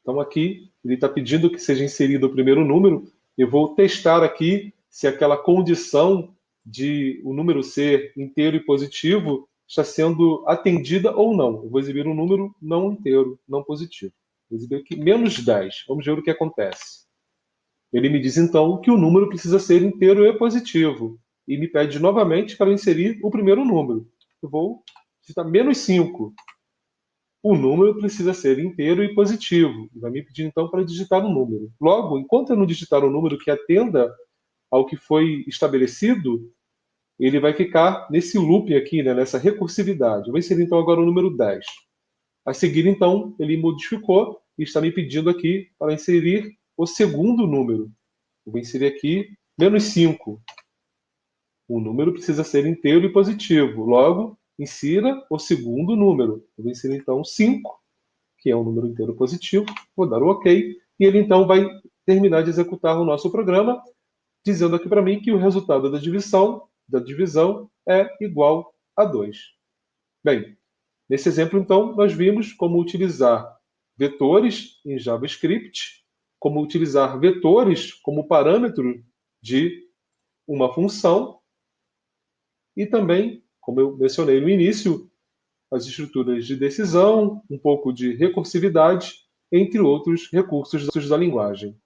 Então aqui ele está pedindo que seja inserido o primeiro número. Eu vou testar aqui se aquela condição de o número ser inteiro e positivo está sendo atendida ou não. Eu vou exibir um número não inteiro, não positivo. Vou exibir aqui menos 10. Vamos ver o que acontece. Ele me diz então que o número precisa ser inteiro e positivo. E me pede novamente para inserir o primeiro número. Eu vou digitar menos 5. O número precisa ser inteiro e positivo. Vai me pedir, então, para digitar um número. Logo, enquanto eu não digitar um número que atenda ao que foi estabelecido, ele vai ficar nesse loop aqui, nessa recursividade. Eu vou inserir, então, agora o número 10. A seguir, então, ele modificou e está me pedindo aqui para inserir o segundo número. Eu vou inserir aqui menos 5. O número precisa ser inteiro e positivo. Logo, insira o segundo número. Eu vou inserir, então, 5, que é um número inteiro positivo. Vou dar o OK. E ele, então, vai terminar de executar o nosso programa, dizendo aqui para mim que o resultado da divisão é igual a 2. Bem, nesse exemplo, então, nós vimos como utilizar vetores em JavaScript, como utilizar vetores como parâmetro de uma função, e também, como eu mencionei no início, as estruturas de decisão, um pouco de recursividade, entre outros recursos da linguagem.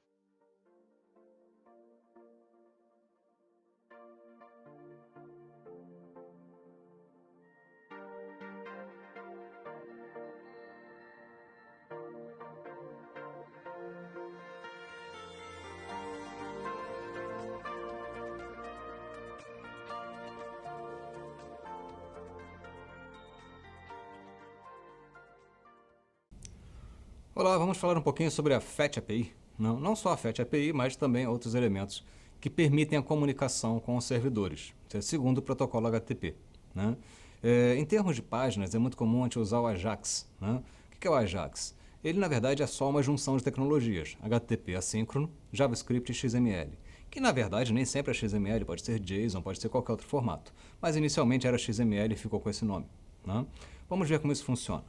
Olá, vamos falar um pouquinho sobre a Fetch API. Não só a Fetch API, mas também outros elementos que permitem a comunicação com os servidores, segundo o protocolo HTTP. Né? Em termos de páginas, é muito comum a gente usar o Ajax. Né? O que é o Ajax? Ele, na verdade, é só uma junção de tecnologias, HTTP assíncrono, JavaScript e XML, que, na verdade, nem sempre é XML, pode ser JSON, pode ser qualquer outro formato, mas inicialmente era XML e ficou com esse nome. Né? Vamos ver como isso funciona.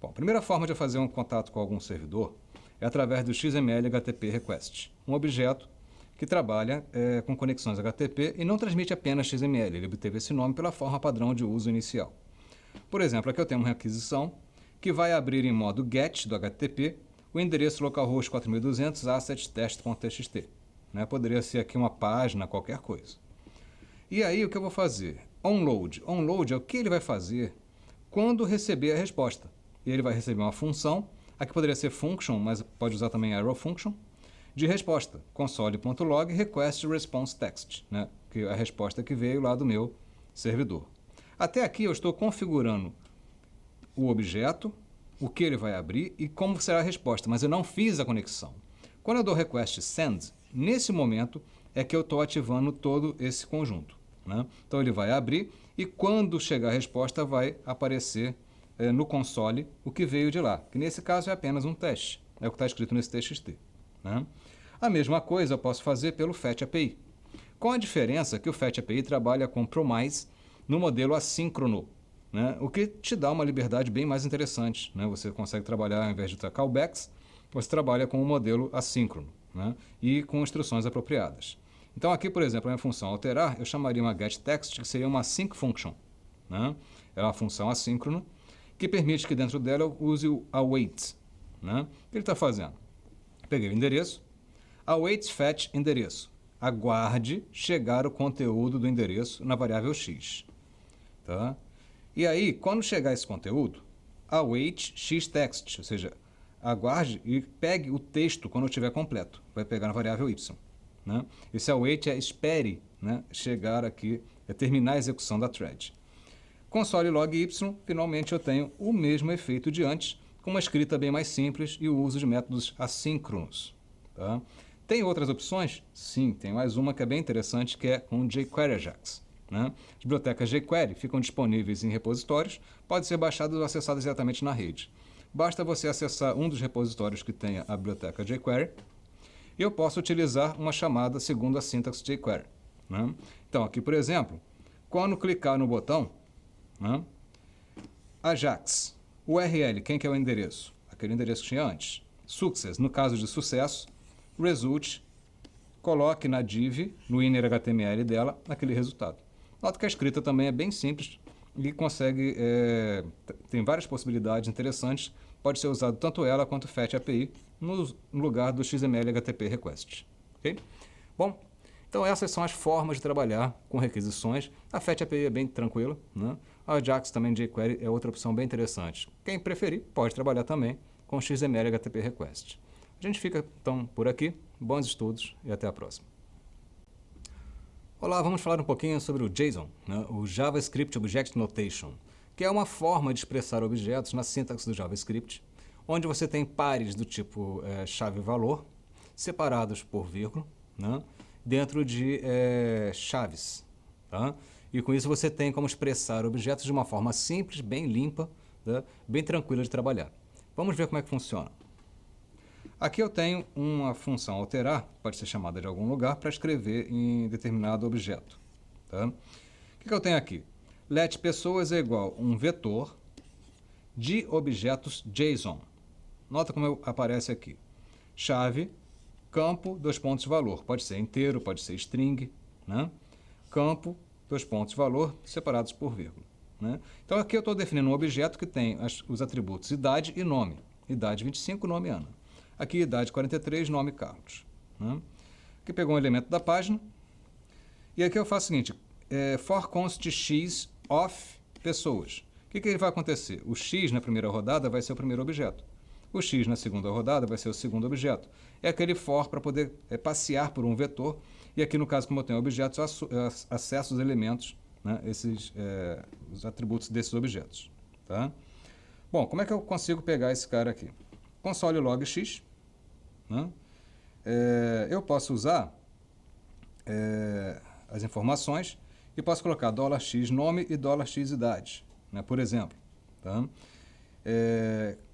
Bom, a primeira forma de fazer um contato com algum servidor é através do XML HTTP Request, um objeto que trabalha com conexões HTTP e não transmite apenas XML. Ele obteve esse nome pela forma padrão de uso inicial. Por exemplo, aqui eu tenho uma requisição que vai abrir em modo GET do HTTP o endereço localhost 4200 asset.test.txt. Né? Poderia ser aqui uma página, qualquer coisa. E aí o que eu vou fazer? Onload. Onload é o que ele vai fazer quando receber a resposta. E ele vai receber uma função, aqui poderia ser function, mas pode usar também arrow function, de resposta, console.log request response text, né? Que é a resposta que veio lá do meu servidor. Até aqui eu estou configurando o objeto, o que ele vai abrir e como será a resposta, mas eu não fiz a conexão. Quando eu dou request send, nesse momento é que eu estou ativando todo esse conjunto. Né? Então ele vai abrir e quando chegar a resposta vai aparecer no console o que veio de lá, que nesse caso é apenas um teste, é o que está escrito nesse TXT. Né? A mesma coisa eu posso fazer pelo Fetch API, com a diferença que o Fetch API trabalha com Promise no modelo assíncrono, né? O que te dá uma liberdade bem mais interessante. Né? Você consegue trabalhar, ao invés de ter callbacks, você trabalha com o modelo assíncrono, né? E com instruções apropriadas. Então aqui, por exemplo, a minha função alterar, eu chamaria uma getText, que seria uma async function. Né? É uma função assíncrona que permite que dentro dela eu use o await. Né? O que ele está fazendo? Peguei o endereço, await fetch endereço. Aguarde chegar o conteúdo do endereço na variável x. Tá? E aí, quando chegar esse conteúdo, await xtext, ou seja, aguarde e pegue o texto quando estiver completo. Vai pegar na variável y. Né? Esse await é espere, né, chegar aqui, é terminar a execução da thread. Console log y, finalmente eu tenho o mesmo efeito de antes, com uma escrita bem mais simples e o uso de métodos assíncronos. Tá? Tem outras opções? Sim, tem mais uma que é bem interessante, que é com jQuery Ajax. Né? As bibliotecas jQuery ficam disponíveis em repositórios, podem ser baixadas ou acessadas diretamente na rede. Basta você acessar um dos repositórios que tenha a biblioteca jQuery e eu posso utilizar uma chamada segundo a sintaxe jQuery. Né? Então, aqui, por exemplo, quando clicar no botão, né, Ajax, URL, quem que é o endereço? Aquele endereço que tinha antes. Success, no caso de sucesso, result, coloque na div, no inner HTML dela, aquele resultado. Nota que a escrita também é bem simples e consegue, tem várias possibilidades interessantes, pode ser usado tanto ela quanto o Fetch API no lugar do XML HTTP Request. Okay? Bom, então essas são as formas de trabalhar com requisições. A Fetch API é bem tranquila, né? A Ajax também de jQuery é outra opção bem interessante. Quem preferir pode trabalhar também com XML HTTP Request. A gente fica então por aqui, bons estudos e até a próxima. Olá, vamos falar um pouquinho sobre o JSON, né? O JavaScript Object Notation, que é uma forma de expressar objetos na sintaxe do JavaScript, onde você tem pares do tipo chave-valor, separados por vírgula, né? Dentro de chaves. Tá? E com isso você tem como expressar objetos de uma forma simples, bem limpa, tá? Bem tranquila de trabalhar. Vamos ver como é que funciona. Aqui eu tenho uma função alterar, pode ser chamada de algum lugar, para escrever em determinado objeto. Tá? O que eu tenho aqui? Let pessoas é igual a um vetor de objetos JSON. Nota como aparece aqui. Chave, campo, dois pontos de valor. Pode ser inteiro, pode ser string. Né? Campo, dois pontos de valor, separados por vírgula. Né? Então aqui eu estou definindo um objeto que tem os atributos idade e nome. Idade 25, nome Ana. Aqui idade 43, nome Carlos. Né? Aqui pegou um elemento da página. E aqui eu faço o seguinte, for const x of pessoas. O que vai acontecer? O x na primeira rodada vai ser o primeiro objeto. O x na segunda rodada vai ser o segundo objeto. É aquele for para poder passear por um vetor. E aqui no caso, como eu tenho objetos, eu acesso os elementos, né, os atributos desses objetos. Tá? Bom, como é que eu consigo pegar esse cara aqui? console log x, né? Eu posso usar as informações e posso colocar $x nome e $x idade, né? Por exemplo. Tá?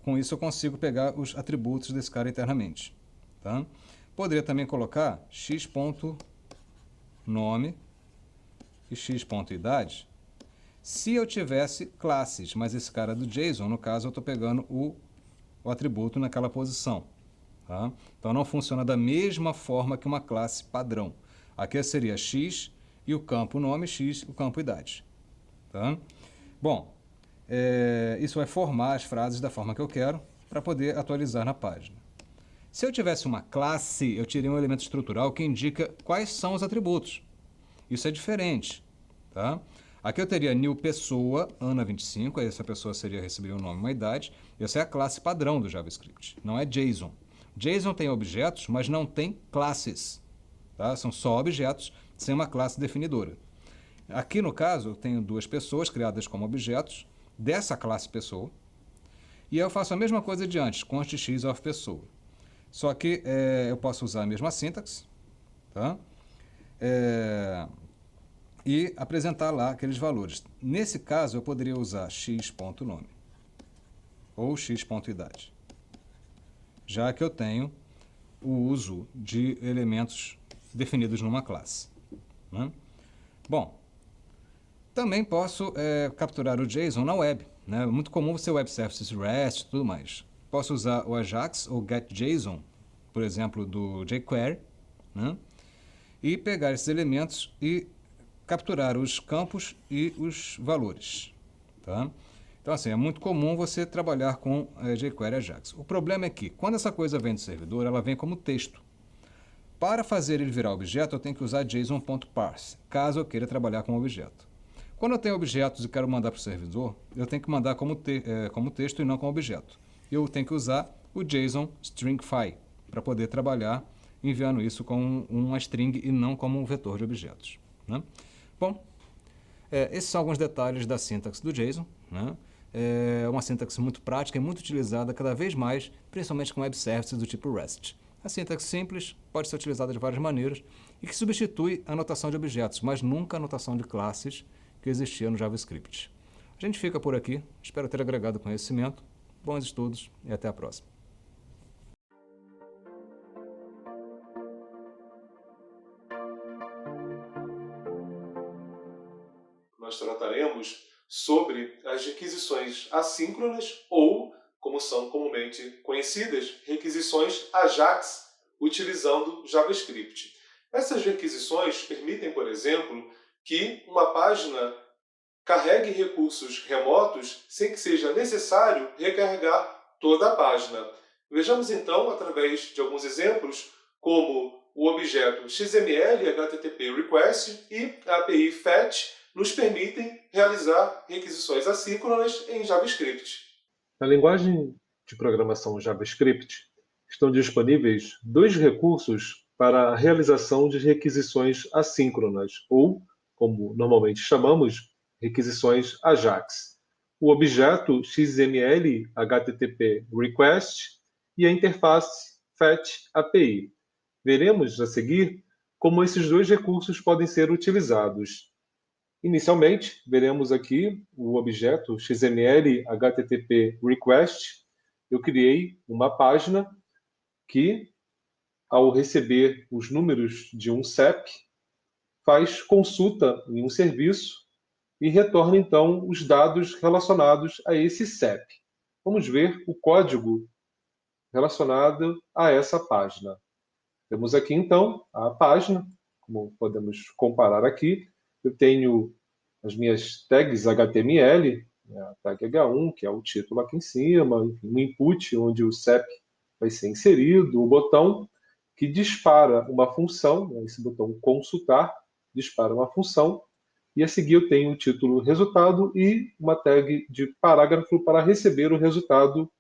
Com isso eu consigo pegar os atributos desse cara internamente. Tá? Poderia também colocar x.nome e x.idade se eu tivesse classes, mas esse cara é do JSON, no caso eu estou pegando o atributo naquela posição. Tá? Então não funciona da mesma forma que uma classe padrão. Aqui seria x e o campo nome, x o campo idade. Tá? Bom, isso vai formar as frases da forma que eu quero para poder atualizar na página. Se eu tivesse uma classe, eu teria um elemento estrutural que indica quais são os atributos. Isso é diferente. Tá? Aqui eu teria new pessoa, Ana25, aí essa pessoa receberia um nome e uma idade. Essa é a classe padrão do JavaScript, não é JSON. JSON tem objetos, mas não tem classes. Tá? São só objetos sem uma classe definidora. Aqui, no caso, eu tenho duas pessoas criadas como objetos dessa classe pessoa. E eu faço a mesma coisa de antes, const x of pessoa. Só que eu posso usar a mesma sintaxe, tá? E apresentar lá aqueles valores. Nesse caso, eu poderia usar x.nome ou x.idade, já que eu tenho o uso de elementos definidos numa classe. Né? Bom, também posso capturar o JSON na web. Né? É muito comum você Web Services REST e tudo mais. Posso usar o Ajax ou GetJSON, por exemplo, do jQuery, né? E pegar esses elementos e capturar os campos e os valores. Tá? Então, assim, é muito comum você trabalhar com jQuery Ajax. O problema é que, quando essa coisa vem do servidor, ela vem como texto. Para fazer ele virar objeto, eu tenho que usar json.parse, caso eu queira trabalhar com objeto. Quando eu tenho objetos e quero mandar para o servidor, eu tenho que mandar como texto e não como objeto. Eu tenho que usar o JSON stringify para poder trabalhar enviando isso com uma string e não como um vetor de objetos. Né? Bom, esses são alguns detalhes da sintaxe do JSON. Né? É uma sintaxe muito prática e muito utilizada cada vez mais, principalmente com web services do tipo REST. A sintaxe simples pode ser utilizada de várias maneiras e que substitui a notação de objetos, mas nunca a notação de classes que existia no JavaScript. A gente fica por aqui, espero ter agregado conhecimento, bons estudos e até a próxima. Nós trataremos sobre as requisições assíncronas ou, como são comumente conhecidas, requisições Ajax utilizando JavaScript. Essas requisições permitem, por exemplo, que uma página carregue recursos remotos sem que seja necessário recarregar toda a página. Vejamos então, através de alguns exemplos, como o objeto XML HTTP Request e a API FET nos permitem realizar requisições assíncronas em JavaScript. Na linguagem de programação JavaScript, estão disponíveis dois recursos para a realização de requisições assíncronas, ou, como normalmente chamamos, requisições Ajax. O objeto XML HTTP Request e a interface FET API. Veremos a seguir como esses dois recursos podem ser utilizados. Inicialmente, veremos aqui o objeto XML HTTP Request. Eu criei uma página que, ao receber os números de um CEP, faz consulta em um serviço e retorna, então, os dados relacionados a esse CEP. Vamos ver o código relacionado a essa página. Temos aqui, então, a página, como podemos comparar aqui. Eu tenho as minhas tags HTML, a tag H1, que é o título aqui em cima, um input onde o CEP vai ser inserido, o botão que dispara uma função, esse botão consultar, dispara uma função, e a seguir eu tenho o título resultado e uma tag de parágrafo para receber o resultado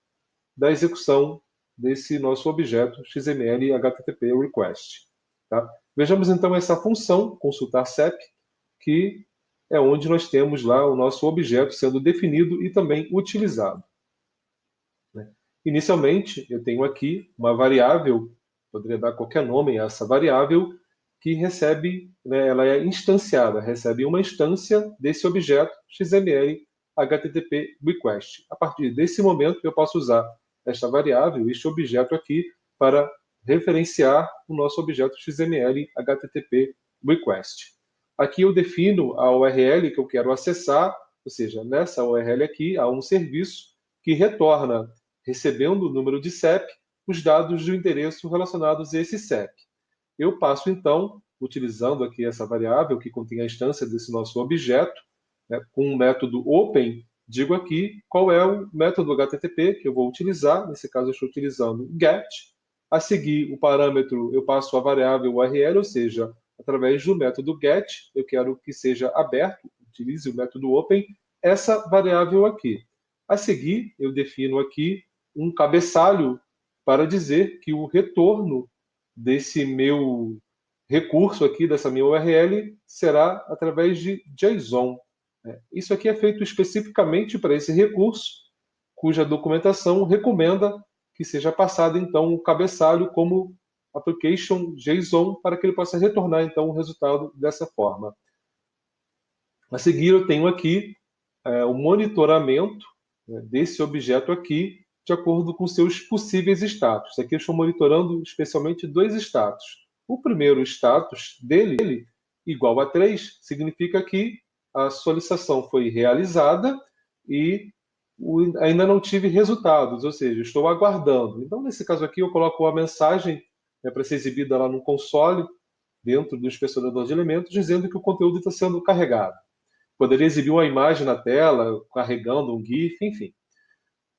da execução desse nosso objeto XML HTTP Request. Tá? Vejamos então essa função, consultar CEP, que é onde nós temos lá o nosso objeto sendo definido e também utilizado. Né? Inicialmente, eu tenho aqui uma variável, poderia dar qualquer nome a essa variável, que recebe, né, ela é instanciada, recebe uma instância desse objeto XML HTTP request. A partir desse momento, eu posso usar esta variável, este objeto aqui, para referenciar o nosso objeto XML HTTP request. Aqui eu defino a URL que eu quero acessar, ou seja, nessa URL aqui há um serviço que retorna, recebendo o número de CEP, os dados do endereço relacionados a esse CEP. Eu passo, então, utilizando aqui essa variável que contém a instância desse nosso objeto, né, com o método open, digo aqui qual é o método HTTP que eu vou utilizar. Nesse caso, eu estou utilizando get. A seguir, o parâmetro, eu passo a variável URL, ou seja, através do método get, eu quero que seja aberto, utilize o método open, essa variável aqui. A seguir, eu defino aqui um cabeçalho para dizer que o retorno desse meu recurso aqui, dessa minha URL, será através de JSON. Isso aqui é feito especificamente para esse recurso, cuja documentação recomenda que seja passado, então, o cabeçalho como application JSON para que ele possa retornar, então, o resultado dessa forma. A seguir, eu tenho aqui o monitoramento, né, desse objeto aqui, de acordo com seus possíveis status. Aqui eu estou monitorando especialmente dois status. O primeiro status dele, igual a 3, significa que a solicitação foi realizada e ainda não tive resultados, ou seja, estou aguardando. Então, nesse caso aqui, eu coloco uma mensagem, né, para ser exibida lá no console, dentro do inspecionador de elementos, dizendo que o conteúdo está sendo carregado. Poderia exibir uma imagem na tela, carregando um GIF, enfim.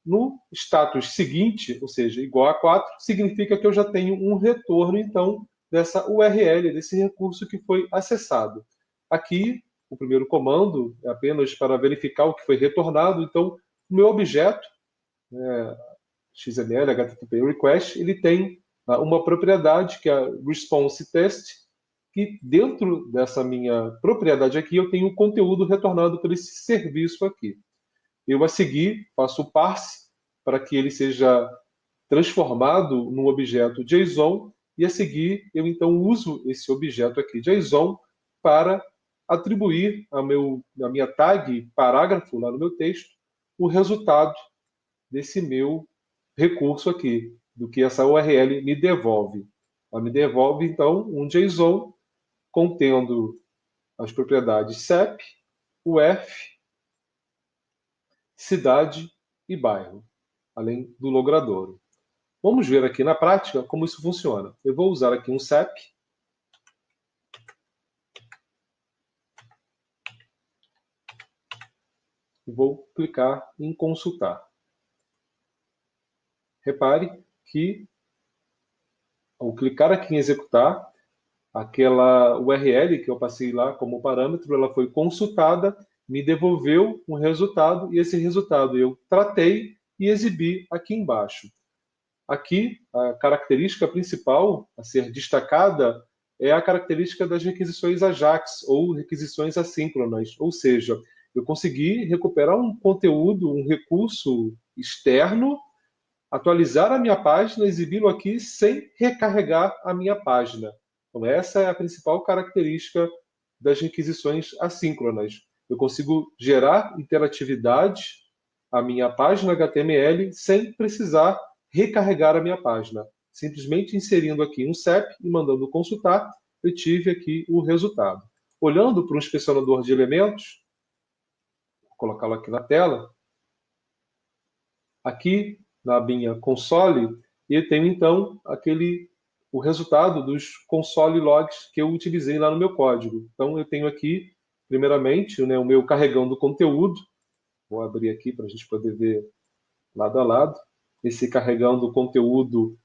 No status seguinte, ou seja, igual a 4, significa que eu já tenho um retorno, então, dessa URL, desse recurso que foi acessado. Aqui, o primeiro comando é apenas para verificar o que foi retornado. Então, o meu objeto, XML, HTTP request, ele tem uma propriedade, que é a response test, que dentro dessa minha propriedade aqui, eu tenho o conteúdo retornado por esse serviço aqui. Eu, a seguir, faço o parse para que ele seja transformado num objeto JSON, e a seguir eu então uso esse objeto aqui JSON para atribuir a minha tag parágrafo lá no meu texto o resultado desse meu recurso aqui, do que essa URL me devolve. Ela me devolve então um JSON contendo as propriedades CEP, UF, cidade e bairro, além do logradouro. Vamos ver aqui na prática como isso funciona. Eu vou usar aqui um CEP. E vou clicar em consultar. Repare que, ao clicar aqui em executar, aquela URL que eu passei lá como parâmetro, ela foi consultada, me devolveu um resultado, e esse resultado eu tratei e exibi aqui embaixo. Aqui, a característica principal a ser destacada é a característica das requisições AJAX, ou requisições assíncronas, ou seja, eu consegui recuperar um conteúdo, um recurso externo, atualizar a minha página, exibi-lo aqui sem recarregar a minha página. Então, essa é a principal característica das requisições assíncronas. Eu consigo gerar interatividade à minha página HTML sem precisar recarregar a minha página. Simplesmente inserindo aqui um CEP e mandando consultar, eu tive aqui o resultado. Olhando para o inspecionador de elementos, vou colocá-lo aqui na tela, aqui na minha console, e tenho então o resultado dos console logs que eu utilizei lá no meu código. Então eu tenho aqui, primeiramente, né, o meu carregando conteúdo. Vou abrir aqui para a gente poder ver lado a lado. Esse carregando conteúdo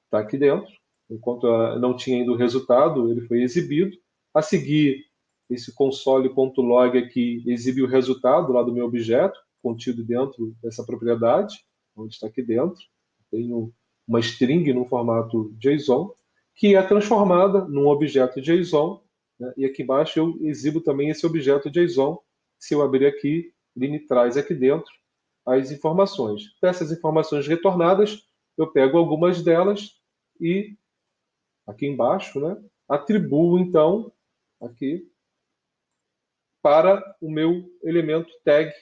está aqui dentro. Enquanto não tinha ainda o resultado, ele foi exibido. A seguir, esse console.log aqui exibe o resultado lá do meu objeto, contido dentro dessa propriedade, onde está aqui dentro. Tenho uma string no formato JSON, que é transformada num objeto JSON, né? E aqui embaixo eu exibo também esse objeto JSON. Se eu abrir aqui, ele me traz aqui dentro as informações. Dessas informações retornadas, eu pego algumas delas e, aqui embaixo, né, atribuo, então, aqui, para o meu elemento tag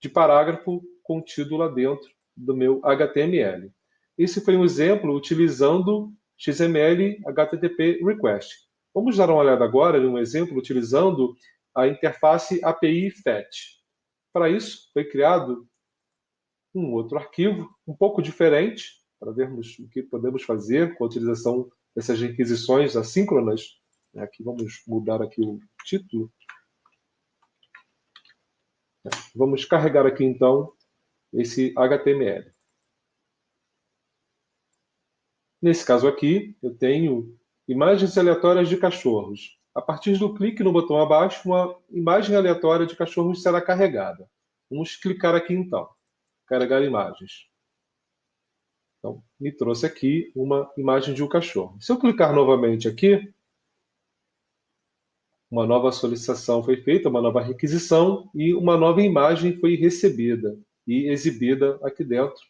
de parágrafo contido lá dentro do meu HTML. Esse foi um exemplo utilizando XML HTTP Request. Vamos dar uma olhada agora em um exemplo utilizando a interface API FET. Para isso, foi criado um outro arquivo um pouco diferente, para vermos o que podemos fazer com a utilização dessas requisições assíncronas. Aqui vamos mudar aqui o título. Vamos carregar aqui, então, esse HTML. Nesse caso aqui, eu tenho imagens aleatórias de cachorros. A partir do clique no botão abaixo, uma imagem aleatória de cachorros será carregada. Vamos clicar aqui, então. Carregar imagens. Então, me trouxe aqui uma imagem de um cachorro. Se eu clicar novamente aqui, uma nova solicitação foi feita, uma nova requisição e uma nova imagem foi recebida e exibida aqui dentro.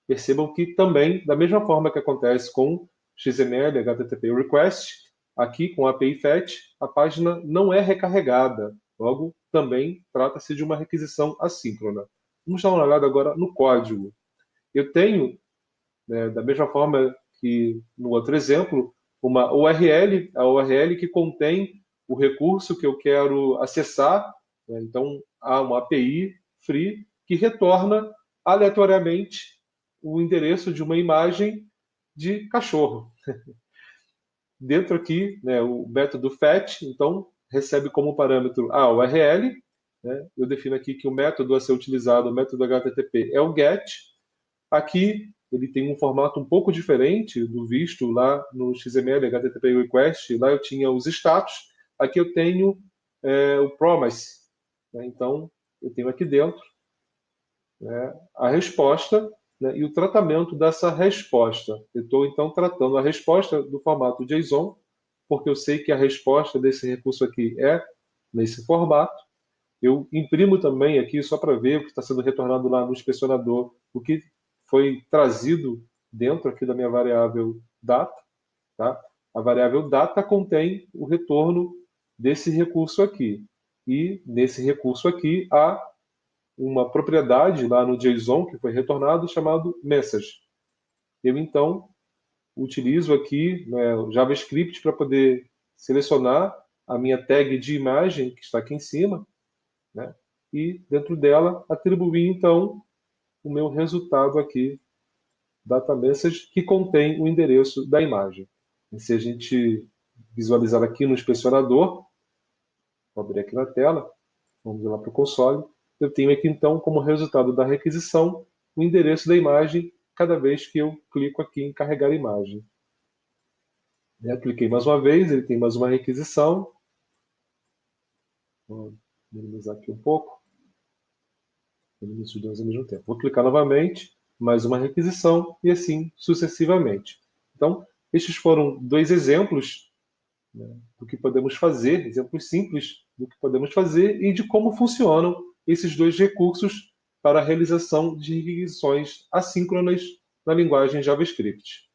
Percebam que também, da mesma forma que acontece com XML, HTTP Request, aqui com a API FET, a página não é recarregada. Logo, também trata-se de uma requisição assíncrona. Vamos dar uma olhada agora no código. Eu tenho, da mesma forma que no outro exemplo, uma URL, a URL que contém o recurso que eu quero acessar. Então, há uma API free que retorna aleatoriamente o endereço de uma imagem de cachorro. Dentro aqui, o método FET, então, recebe como parâmetro a URL. Eu defino aqui que o método a ser utilizado, o método HTTP, é o GET. Aqui, ele tem um formato um pouco diferente do visto lá no XML, HTTP Request. Lá eu tinha os status. Aqui eu tenho o promise. Então, eu tenho aqui dentro a resposta e o tratamento dessa resposta. Eu estou, então, tratando a resposta do formato JSON, porque eu sei que a resposta desse recurso aqui é nesse formato. Eu imprimo também aqui, só para ver o que está sendo retornado lá no inspecionador, o que foi trazido dentro aqui da minha variável data. Tá? A variável data contém o retorno desse recurso aqui. E nesse recurso aqui há uma propriedade lá no JSON que foi retornado chamado message. Eu, então, utilizo aqui o JavaScript para poder selecionar a minha tag de imagem, que está aqui em cima, e dentro dela atribuir, então, o meu resultado aqui, data message, que contém o endereço da imagem. E se a gente visualizar aqui no inspecionador, vou abrir aqui na tela, vamos lá para o console, eu tenho aqui, então, como resultado da requisição, o endereço da imagem cada vez que eu clico aqui em carregar imagem. Cliquei mais uma vez, ele tem mais uma requisição. Vou minimizar aqui um pouco. Minimizo os dois ao mesmo tempo. Vou clicar novamente, mais uma requisição e assim sucessivamente. Então, estes foram dois exemplos do que podemos fazer, exemplos simples do que podemos fazer e de como funcionam esses dois recursos para a realização de requisições assíncronas na linguagem JavaScript.